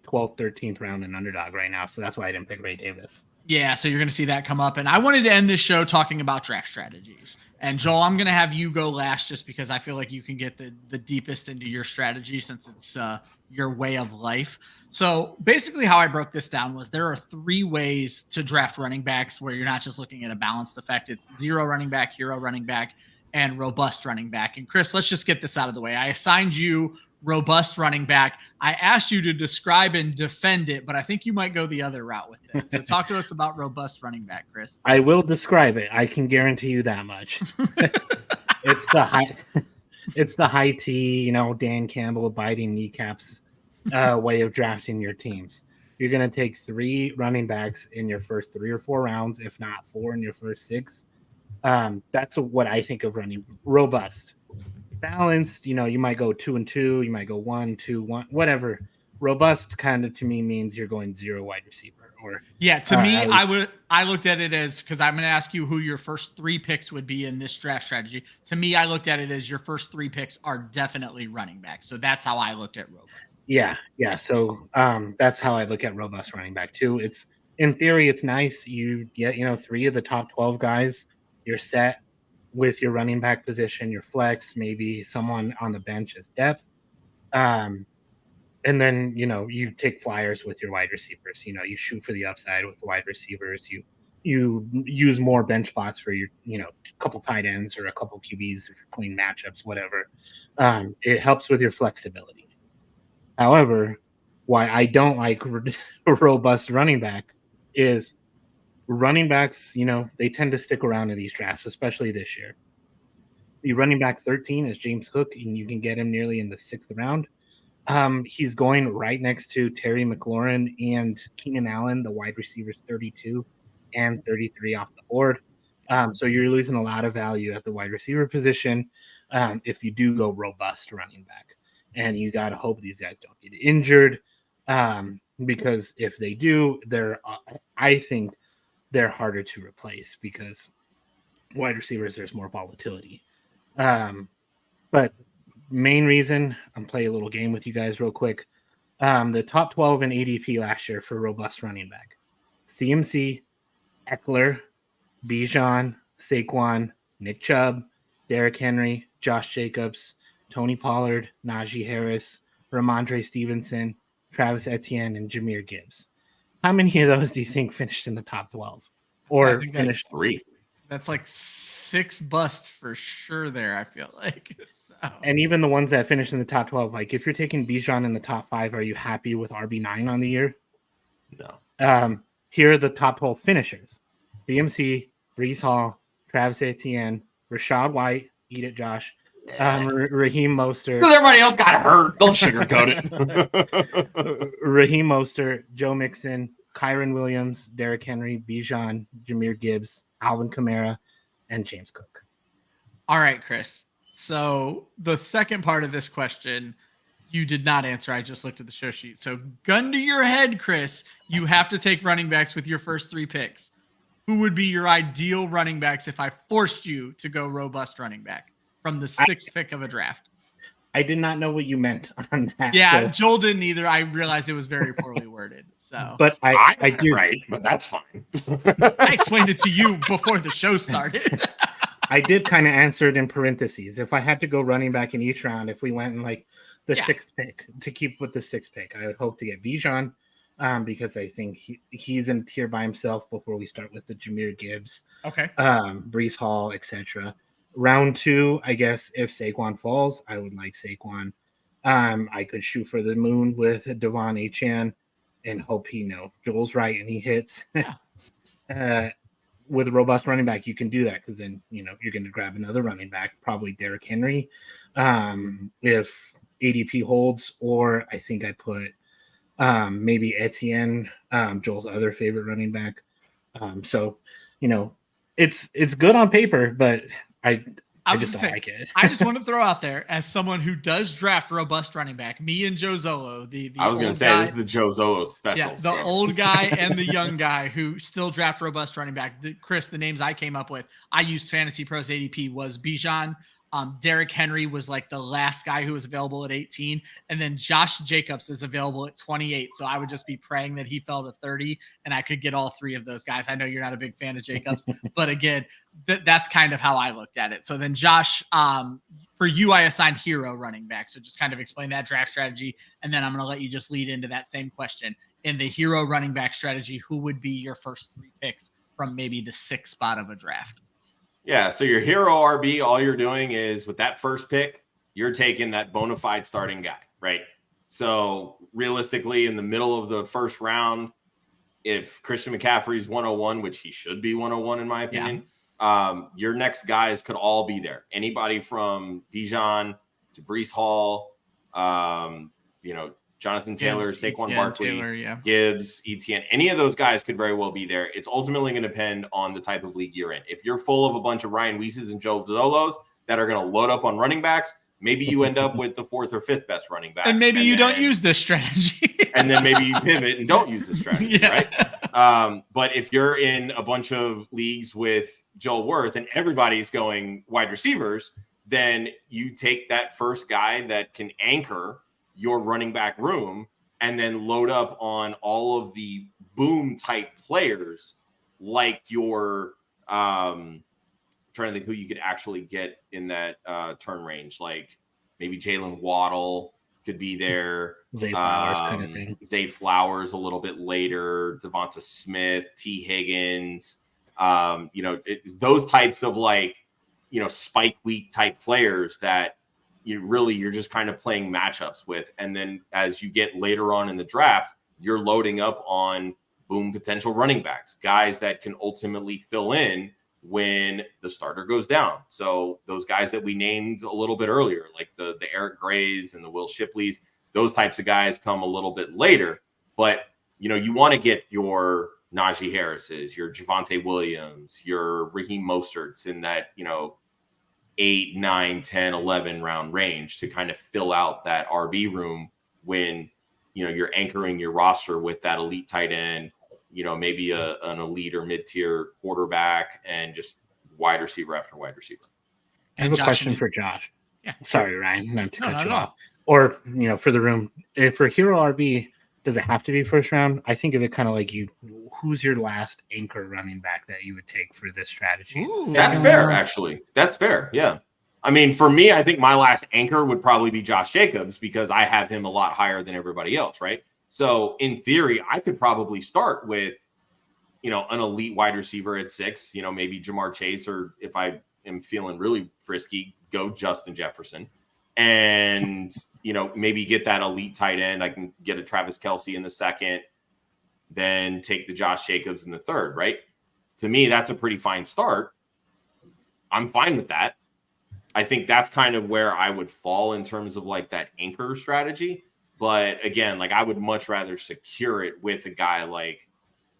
12th, 13th round and underdog right now. So that's why I didn't pick Ray Davis. Yeah, so you're going to see that come up. And I wanted to end this show talking about draft strategies. And Joel, I'm going to have you go last just because I feel like you can get the deepest into your strategy since it's your way of life. So basically how I broke this down was there are 3 ways to draft running backs where you're not just looking at a balanced effect. It's zero running back, hero running back, and robust running back. And Chris, let's just get this out of the way. I assigned you robust running back. I asked you to describe and defend it, but I think you might go the other route with this. So talk to us about robust running back, Chris. I will describe it. I can guarantee you that much. It's the high T, Dan Campbell biting kneecaps way of drafting your teams. You're going to take 3 running backs in your first 3 or 4 rounds, if not 4 in your first 6. That's what I think of running robust. Balanced, you might go 2 and 2, you might go 1, 2, 1, whatever. Robust kind of to me means you're going 0 wide receiver. Or yeah, to me, I looked at it as because I'm going to ask you who your first 3 picks would be in this draft strategy. To me, I looked at it as your first 3 picks are definitely running back. So that's how I looked at robust. Yeah. So that's how I look at robust running back too. It's in theory, it's nice. You get 3 of the top 12 guys. You're set with your running back position, your flex, maybe someone on the bench as depth. And then, you take flyers with your wide receivers. You shoot for the upside with wide receivers. You use more bench spots for your, couple tight ends or a couple QBs between matchups, whatever. It helps with your flexibility. However, why I don't like a robust running back is running backs, they tend to stick around in these drafts, especially this year. The running back 13 is James Cook, and you can get him nearly in the 6th round. He's going right next to Terry McLaurin and Keenan Allen, the wide receivers 32 and 33 off the board. So you're losing a lot of value at the wide receiver position if you do go robust running back. And you got to hope these guys don't get injured because if they do, I think they're harder to replace because wide receivers, there's more volatility. But main reason, I'm playing a little game with you guys real quick. The top 12 in ADP last year for robust running back. CMC, Eckler, Bijan, Saquon, Nick Chubb, Derrick Henry, Josh Jacobs, Tony Pollard, Najee Harris, Ramondre Stevenson, Travis Etienne, and Jahmyr Gibbs. How many of those do you think finished in the top 12? Or finished 3? That's like 6 busts for sure there, I feel like. So. And even the ones that finished in the top 12, like if you're taking Bijan in the top 5, are you happy with RB9 on the year? No. Here are the top 12 finishers. CMC, Breece Hall, Travis Etienne, Rashad White, eat it, Josh, Raheem Mostert. Because everybody else got hurt. Don't sugarcoat it. Raheem Mostert, Joe Mixon, Kyron Williams, Derrick Henry, Bijan, Jahmyr Gibbs, Alvin Kamara, and James Cook. All right, Chris. So the second part of this question, you did not answer. I just looked at the show sheet. So gun to your head, Chris, you have to take running backs with your first 3 picks. Who would be your ideal running backs if I forced you to go robust running back from the 6th pick of a draft? I did not know what you meant on that. Yeah, so. Joel didn't either. I realized it was very poorly worded. So, but I do right, but that's fine. I explained it to you before the show started. I did kind of answer it in parentheses. If I had to go running back in each round, if we went in like the 6th pick to keep with the 6th pick, I would hope to get Bijan because I think he's in a tier by himself before we start with the Jahmyr Gibbs, Breece Hall, etc. Round 2, I guess if Saquon falls, I would like Saquon. I could shoot for the moon with Devon Achane and hope Joel's right and he hits. With a robust running back, you can do that because then you're going to grab another running back, probably Derrick Henry, if ADP holds, or I think I put maybe Etienne, Joel's other favorite running back. So it's good on paper, but I just don't like it. I just want to throw out there, as someone who does draft robust running back, me and Joe Zolo, I was going to say, this is the Joe Zolo special. Yeah, the old guy and the young guy who still draft robust running back. Chris, the names I came up with, I used Fantasy Pros ADP, was Bijan. Derrick Henry was like the last guy who was available at 18. And then Josh Jacobs is available at 28. So I would just be praying that he fell to 30 and I could get all 3 of those guys. I know you're not a big fan of Jacobs, but again, that's kind of how I looked at it. So then Josh, for you, I assigned hero running back. So just kind of explain that draft strategy. And then I'm going to let you just lead into that same question. In the hero running back strategy, who would be your first 3 picks from maybe the 6th spot of a draft? Yeah, so your hero RB, all you're doing is with that first pick, you're taking that bona fide starting guy, right? So realistically, in the middle of the first round, if Christian McCaffrey's 101, which he should be 101 in my opinion, your next guys could all be there. Anybody from Bijan to Breece Hall, Jonathan Taylor, Saquon Barkley, Gibbs, Etienne, any of those guys could very well be there. It's ultimately going to depend on the type of league you're in. If you're full of a bunch of Ryan Weisses and Joe Zolos that are going to load up on running backs, maybe you end up with the 4th or 5th best running back. And maybe you don't use this strategy. And then maybe you pivot and don't use this strategy, right? But if you're in a bunch of leagues with Joel Wirth and everybody's going wide receivers, then you take that first guy that can anchor your running back room and then load up on all of the boom type players like your trying to think who you could actually get in that turn range, like maybe Jalen Waddle could be there, Zay Flowers kind of thing. Zay Flowers a little bit later, Devonta Smith, T Higgins, those types of spike week type players that you're just kind of playing matchups with. And then as you get later on in the draft, you're loading up on boom potential running backs, guys that can ultimately fill in when the starter goes down. So those guys that we named a little bit earlier, like the Eric Grays and the Will Shipleys, those types of guys come a little bit later. But, you want to get your Najee Harris's, your Javonte Williams, your Raheem Mostert's in that, 8, 9, 10, 11 round range to kind of fill out that RB room when, you're anchoring your roster with that elite tight end, maybe an elite or mid-tier quarterback and just wide receiver after wide receiver. I have a question for Josh. Yeah. Sorry, Ryan, not to cut you off. Or, for the room, for hero RB, does it have to be first round? I think of it kind of like who's your last anchor running back that you would take for this strategy? Ooh, that's fair, actually. That's fair. Yeah. I mean, for me, I think my last anchor would probably be Josh Jacobs because I have him a lot higher than everybody else, right? So in theory, I could probably start with, an elite wide receiver at 6, maybe Jamar Chase, or if I am feeling really frisky, go Justin Jefferson. And, maybe get that elite tight end. I can get a Travis Kelce in the 2nd, then take the Josh Jacobs in the 3rd, right? To me, that's a pretty fine start. I'm fine with that. I think that's kind of where I would fall in terms of that anchor strategy. But again, I would much rather secure it with a guy like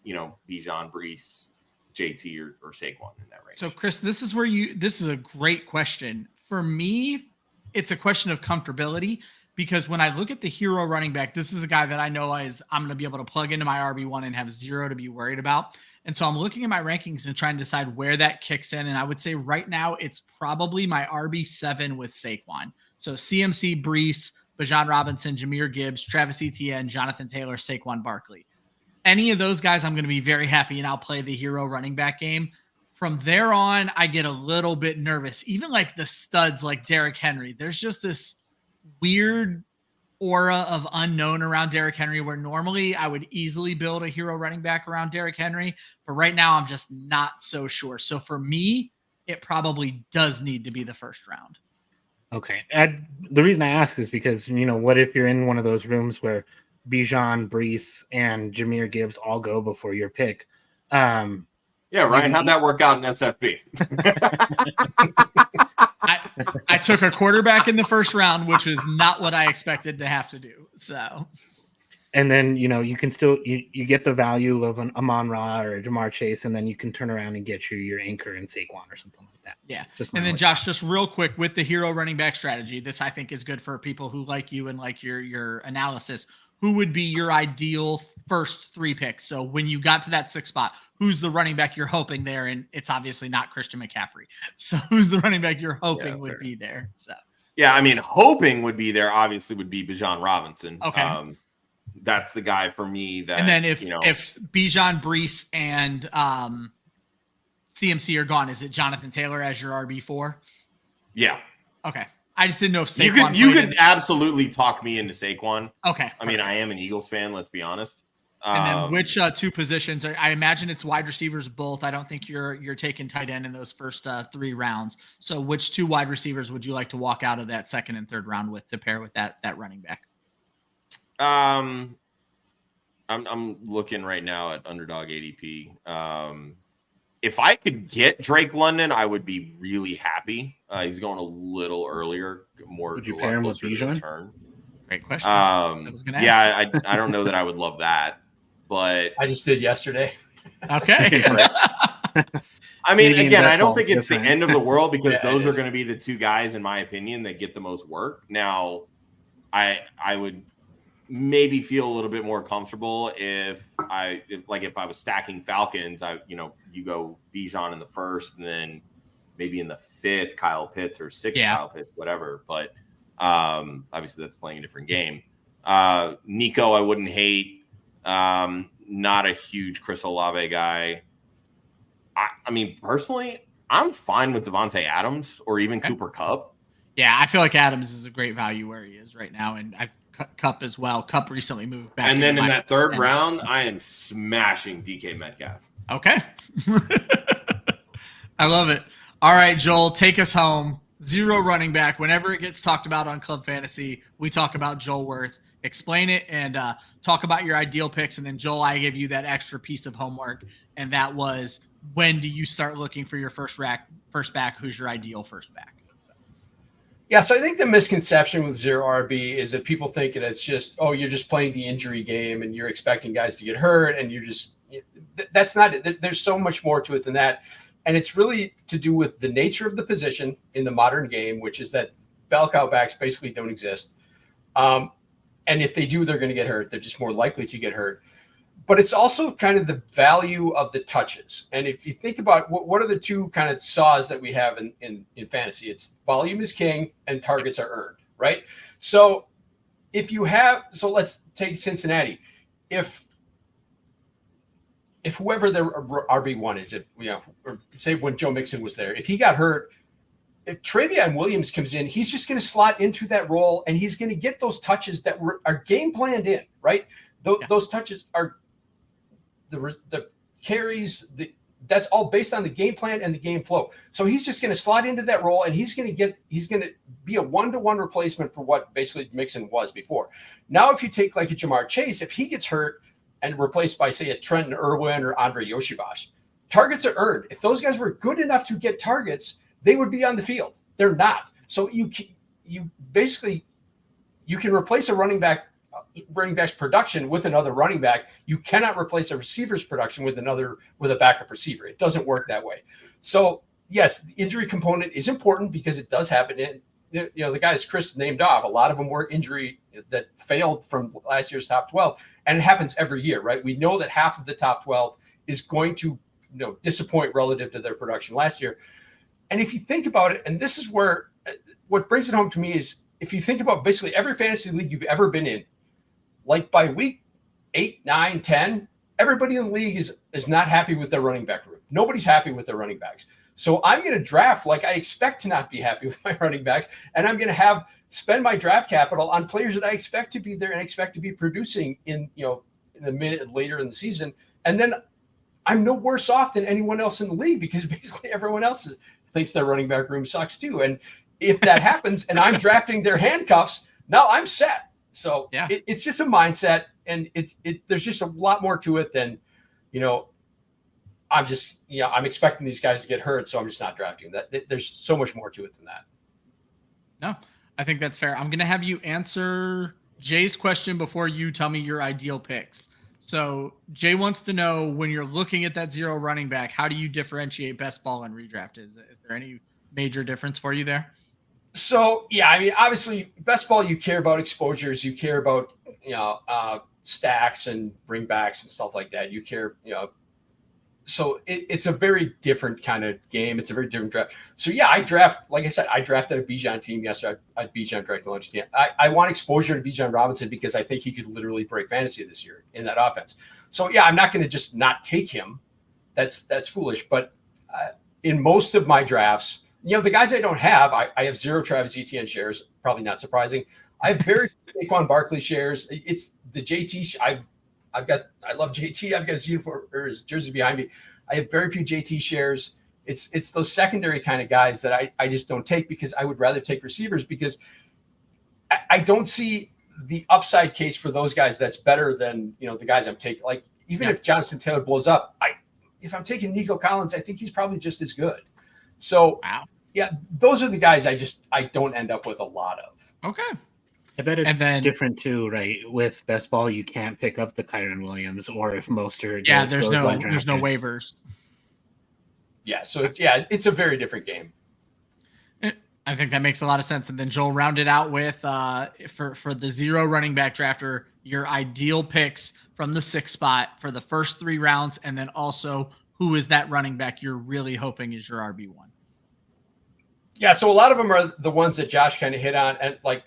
Bijan, Brees, JT, or Saquon in that range. So Chris, this is a great question. For me, it's a question of comfortability, because when I look at the hero running back, this is a guy that I know I'm going to be able to plug into my RB1 and have zero to be worried about. And so I'm looking at my rankings and trying to decide where that kicks in. And I would say right now it's probably my RB7 with Saquon. So CMC, Brees, Bijan Robinson, Jahmyr Gibbs, Travis Etienne, Jonathan Taylor, Saquon Barkley. Any of those guys, I'm going to be very happy, and I'll play the hero running back game. From there on, I get a little bit nervous. Even like the studs like Derrick Henry, there's just this weird aura of unknown around Derrick Henry, where normally I would easily build a hero running back around Derrick Henry. But right now, I'm just not so sure. So for me, it probably does need to be the first round. Okay. The reason I ask is because, what if you're in one of those rooms where Bijan, Brees, and Jahmyr Gibbs all go before your pick? Yeah, Ryan, how'd that work out in SFB? I took a quarterback in the first round, which is not what I expected to have to do. So, and then you can still you get the value of an Amon-Ra or a Jamar Chase, and then you can turn around and get your anchor in Saquon or something like that. Yeah. And then Josh, just real quick with the hero running back strategy, this I think is good for people who like you and like your analysis. Who would be your ideal first 3 picks? So when you got to that 6th spot, who's the running back you're hoping there? And it's obviously not Christian McCaffrey. So who's the running back you're hoping would be there? So yeah, I mean, hoping would be there. Obviously, would be Bijan Robinson. Okay, that's the guy for me. That and then if Bijan, Brees, and CMC are gone, is it Jonathan Taylor as your RB4? Yeah. Okay. I just didn't know if Saquon you could absolutely talk me into Saquon. Okay. I mean, I am an Eagles fan, let's be honest. And then which 2 positions? I imagine it's wide receivers both. I don't think you're taking tight end in those first 3 rounds. So which 2 wide receivers would you like to walk out of that 2nd and 3rd round with to pair with that running back? I'm looking right now at underdog ADP. If I could get Drake London, I would be really happy. He's going a little earlier, more. Would you pair him with Bijan? Great question. I don't know that I would love that, but I just did yesterday. Okay. I mean, again, I don't think it's the end of the world, because those are going to be the 2 guys, in my opinion, that get the most work. Now, I would maybe feel a little bit more comfortable if I was stacking Falcons, you go Bijan in the 1st, and then maybe in the 5th, Kyle Pitts, or 6th, Kyle Pitts, whatever. But obviously that's playing a different game. Nico, I wouldn't hate. Not a huge Chris Olave guy. I mean, personally, I'm fine with Devontae Adams or even Cooper Kupp. Yeah, I feel like Adams is a great value where he is right now, and Kupp as well. Kupp recently moved back. And then in that 3rd round, I am smashing DK Metcalf. Okay. I love it. All right, Joel, take us home. 0 running back. Whenever it gets talked about on Club Fantasy, we talk about Joel Wirth. Explain it and talk about your ideal picks. And then, Joel, I give you that extra piece of homework, and that was, when do you start looking for your first back? Who's your ideal first back? Yeah, so I think the misconception with 0 RB is that people think that it's just, you're just playing the injury game and you're expecting guys to get hurt, and that's not it. There's so much more to it than that. And it's really to do with the nature of the position in the modern game, which is that bell cow backs basically don't exist. And if they do, they're going to get hurt. They're just more likely to get hurt. But it's also kind of the value of the touches. And if you think about what are the 2 kind of saws that we have in fantasy, it's volume is king and targets are earned, right? So let's take Cincinnati. If whoever their RB1 is, or say when Joe Mixon was there, if he got hurt, if Travion Williams comes in, he's just going to slot into that role, and he's going to get those touches that are game planned in, right? Those touches are the carries, that's all based on the game plan and the game flow. So he's just going to slot into that role, and he's going to be a 1-to-1 replacement for what basically Mixon was before. Now, if you take like a Jamar Chase, if he gets hurt and replaced by, say, a Trenton Irwin or Andre Yoshibash, targets are earned. If those guys were good enough to get targets, they would be on the field. They're not. So you basically, you can replace a running back running back's production with another running back. You cannot replace a receiver's production with a backup receiver. It doesn't work that way. So yes, the injury component is important because it does happen. The guys Chris named off, a lot of them were injury that failed from last year's top 12, and it happens every year, right? We know that half of the top 12 is going to disappoint relative to their production last year. And if you think about it, and this is where what brings it home to me is, if you think about basically every fantasy league you've ever been in, like by week 8, 9, 10, everybody in the league is not happy with their running back group. Nobody's happy with their running backs. So I'm going to draft like I expect to not be happy with my running backs, and I'm going to spend my draft capital on players that I expect to be there and expect to be producing in the minute later in the season. And then I'm no worse off than anyone else in the league because basically everyone else thinks their running back room sucks too. And if that happens and I'm drafting their handcuffs, now I'm set. So yeah, it's just a mindset, and there's just a lot more to it than, I'm expecting these guys to get hurt, so I'm just not drafting that. There's so much more to it than that. No, I think that's fair. I'm going to have you answer Jay's question before you tell me your ideal picks. So Jay wants to know, when you're looking at that zero running back, how do you differentiate best ball and redraft? Is there any major difference for you there? So, yeah, I mean, obviously best ball, you care about exposures, you care about, stacks and bringbacks and stuff like that. You care, so it's a very different kind of game. It's a very different draft. So yeah, like I said, I drafted a Bijan team yesterday. I had Bijan direct launch team. I want exposure to Bijan Robinson because I think he could literally break fantasy this year in that offense. So yeah, I'm not going to just not take him. That's foolish. But in most of my drafts, the guys I don't have, I have 0 Travis Etienne shares. Probably not surprising. I have very few Saquon Barkley shares. It's the JT. I love JT. I've got his uniform or his jersey behind me. I have very few JT shares. It's those secondary kind of guys that I just don't take, because I would rather take receivers, because I don't see the upside case for those guys that's better than, the guys I'm taking. Like, even if Jonathan Taylor blows up, if I'm taking Nico Collins, I think he's probably just as good. So yeah, those are the guys I don't end up with a lot of. Okay. I bet it's different too, right? With best ball, you can't pick up the Kyron Williams, or if Mostert. Yeah, there's no waivers. Yeah, so it's a very different game. I think that makes a lot of sense. And then Joel rounded out with for the zero running back drafter, your ideal picks from the 6th spot for the first 3 rounds, and then also who is that running back you're really hoping is your RB1. Yeah, so a lot of them are the ones that Josh kind of hit on, and like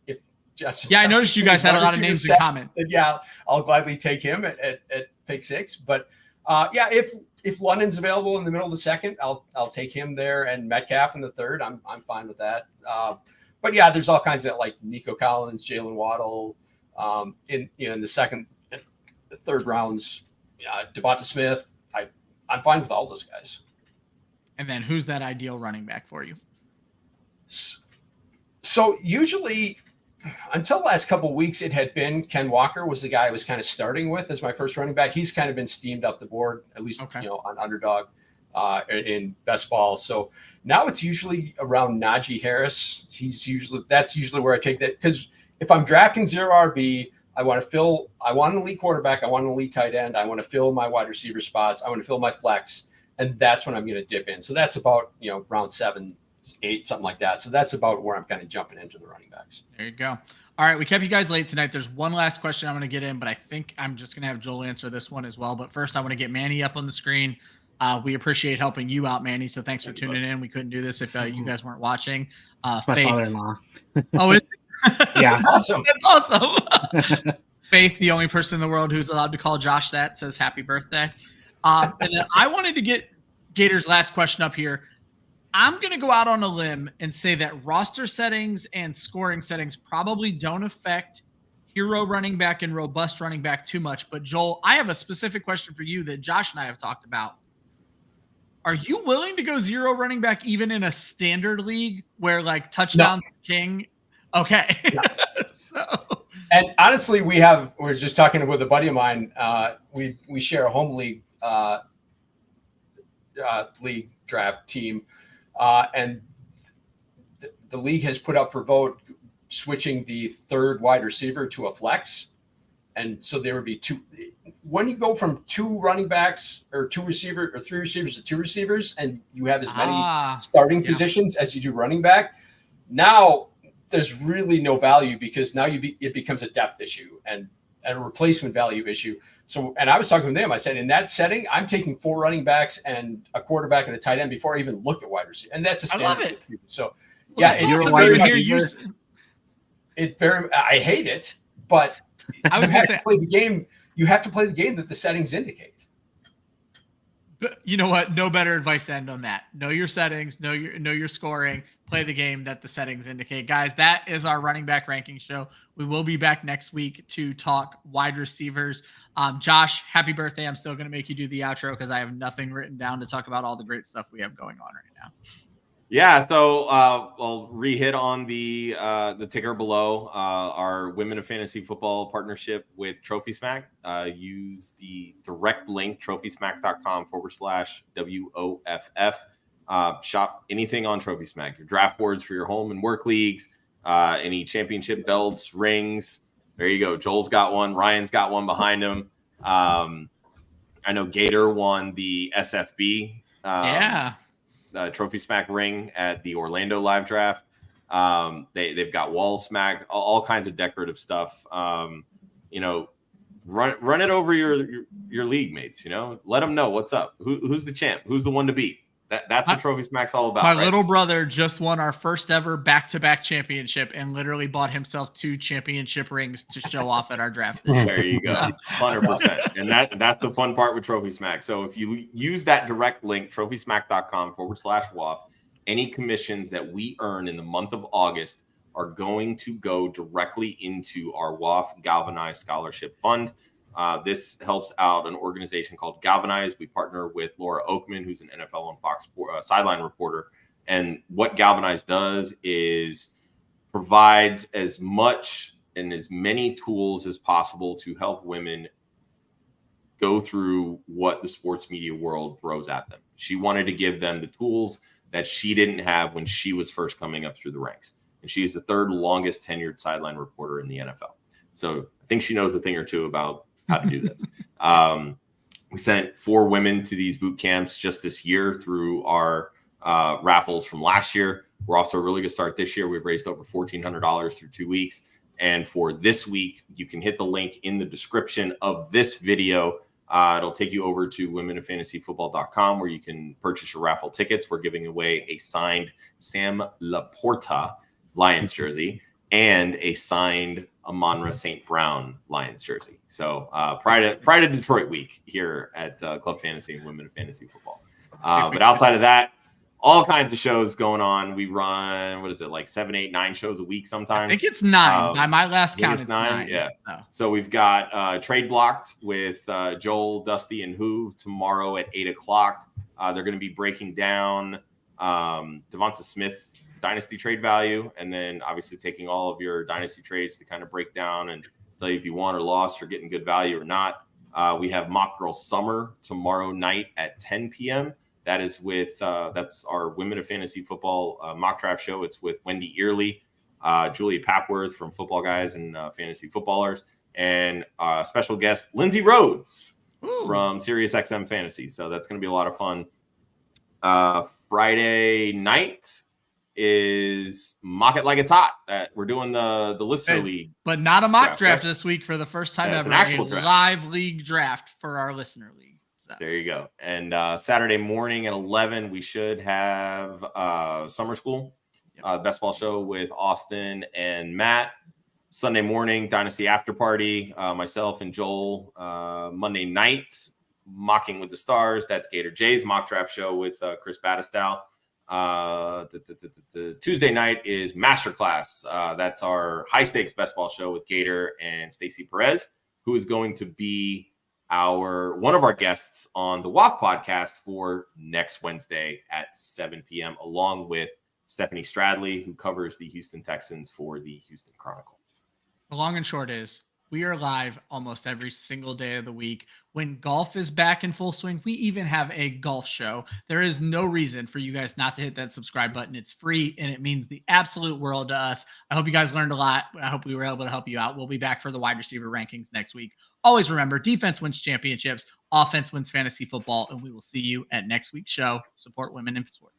if Josh, I noticed you guys had a lot of names in common. Yeah, I'll gladly take him at pick 6. But if London's available in the middle of the 2nd, I'll take him there, and Metcalf in the 3rd. I'm fine with that. But yeah, there's all kinds of like Nico Collins, Jalen Waddle, in the 2nd, and the 3rd rounds. Devonta Smith. I'm fine with all those guys. And then who's that ideal running back for you? So usually, until the last couple of weeks, it had been Ken Walker was the guy I was kind of starting with as my first running back. He's kind of been steamed up the board, at least on Underdog in best ball. So now it's usually around Najee Harris. That's usually where I take that, because if I'm drafting 0 RB, I want an elite quarterback, I want an elite tight end, I want to fill my wide receiver spots, I want to fill my flex, and that's when I'm going to dip in. So that's about round 7, 8, something like that. So that's about where I'm kind of jumping into the running backs. There you go. All right, we kept you guys late tonight. There's one last question I'm going to get in, but I think I'm just going to have Joel answer this one as well. But first, I want to get Manny up on the screen. We appreciate helping you out, Manny. So thanks for tuning in. We couldn't do this if you guys weren't watching. My father-in-law. Oh, is it? Yeah. Awesome. That's awesome. Faith, the only person in the world who's allowed to call Josh that, says happy birthday. And then I wanted to get Gator's last question up here. I'm going to go out on a limb and say that roster settings and scoring settings probably don't affect hero running back and robust running back too much. But Joel, I have a specific question for you that Josh and I have talked about. Are you willing to go 0 running back even in a standard league where like touchdown king? Okay. No. So. And honestly, we're just talking with a buddy of mine. We share a home league league draft team. And the league has put up for vote switching the third wide receiver to a flex. And so there would be two. When you go from two running backs or two receiver or three receivers to two receivers, and you have as many starting positions as you do running back, now there's really no value because now it becomes a depth issue and a replacement value issue. So, and I was talking with them. I said, in that setting, I'm taking 4 running backs and a quarterback and a tight end before I even look at wide receiver. And that's a standard. I love it. So, yeah, I hate it, but I was going to say, play the game. You have to play the game that the settings indicate. But you know what? No better advice to end on that. Know your settings, know your scoring, play the game that the settings indicate. Guys, that is our running back ranking show. We will be back next week to talk wide receivers. Josh, happy birthday. I'm still going to make you do the outro because I have nothing written down to talk about all the great stuff we have going on right now. Yeah, so I'll re-hit on the ticker below. Our Women of Fantasy Football partnership with Trophy Smack. Use the direct link, trophysmack.com/WOFF. Shop anything on Trophy Smack. Your draft boards for your home and work leagues, any championship belts, rings. There you go. Joel's got one. Ryan's got one behind him. I know Gator won the SFB. Trophy Smack ring at the Orlando live draft. They've got wall smack, all kinds of decorative stuff. Run it over your league mates. Let them know what's up. Who's the champ? Who's the one to beat? That's what Trophy Smack's all about. My little brother just won our first ever back-to-back championship and literally bought himself 2 championship rings to show off at our draft. There you go. 100%. And that's the fun part with Trophy Smack. So if you use that direct link, trophysmack.com/WOF, any commissions that we earn in the month of August are going to go directly into our WOF Galvanized Scholarship Fund. This helps out an organization called Galvanize. We partner with Laura Oakman, who's an NFL on Fox sideline reporter. And what Galvanize does is provides as much and as many tools as possible to help women go through what the sports media world throws at them. She wanted to give them the tools that she didn't have when she was first coming up through the ranks. And she is the 3rd longest tenured sideline reporter in the NFL. So I think she knows a thing or two about how to do this. We sent 4 women to these boot camps just this year through our raffles from last year. We're off to a really good start this year. We've raised over $1,400 through 2 weeks. And for this week, you can hit the link in the description of this video. It'll take you over to womenoffantasyfootball.com where you can purchase your raffle tickets. We're giving away a signed Sam LaPorta Lions jersey and a signed Amon-Ra St. Brown Lions jersey. So Pride of Detroit week here at Club Fantasy and Women of Fantasy Football. But outside of that, all kinds of shows going on. We run, what is it, like 7, 8, 9 shows a week sometimes? I think it's 9. By my last count, it's 9. Yeah. Oh. So we've got Trade Blocked with Joel, Dusty, and Hoove tomorrow at 8 o'clock. They're going to be breaking down Devonta Smith's dynasty trade value, and then obviously taking all of your dynasty trades to kind of break down and tell you if you won or lost or getting good value or not. We have Mock Girl Summer tomorrow night at 10 p.m. That is with that's our Women of Fantasy Football mock draft show. It's with Wendy Early, Julia Papworth from Football Guys and Fantasy Footballers, and special guest Lindsay Rhodes from SiriusXM Fantasy. So that's going to be a lot of fun. Friday night is Mock It Like It's Hot. We're doing the listener league, but not a mock draft this week for the first time ever. An actual draft. Live league draft for our listener league. So. There you go. And Saturday morning at 11, we should have Summer School, best ball show with Austin and Matt. Sunday morning, Dynasty After Party, myself and Joel. Monday night, Mocking with the Stars. That's Gator J's mock draft show with Chris Battistow. Tuesday night is Masterclass. That's our high stakes best ball show with Gator and Stacey Perez, who is going to be one of our guests on the WAF podcast for next Wednesday at 7 p.m. along with Stephanie Stradley, who covers the Houston Texans for the Houston Chronicle. The long and short is We are live almost every single day of the week. When golf is back in full swing, we even have a golf show. There is no reason for you guys not to hit that subscribe button. It's free and it means the absolute world to us. I hope you guys learned a lot. I hope we were able to help you out. We'll be back for the wide receiver rankings next week. Always remember, defense wins championships, offense wins fantasy football, and we will see you at next week's show. Support women in sports.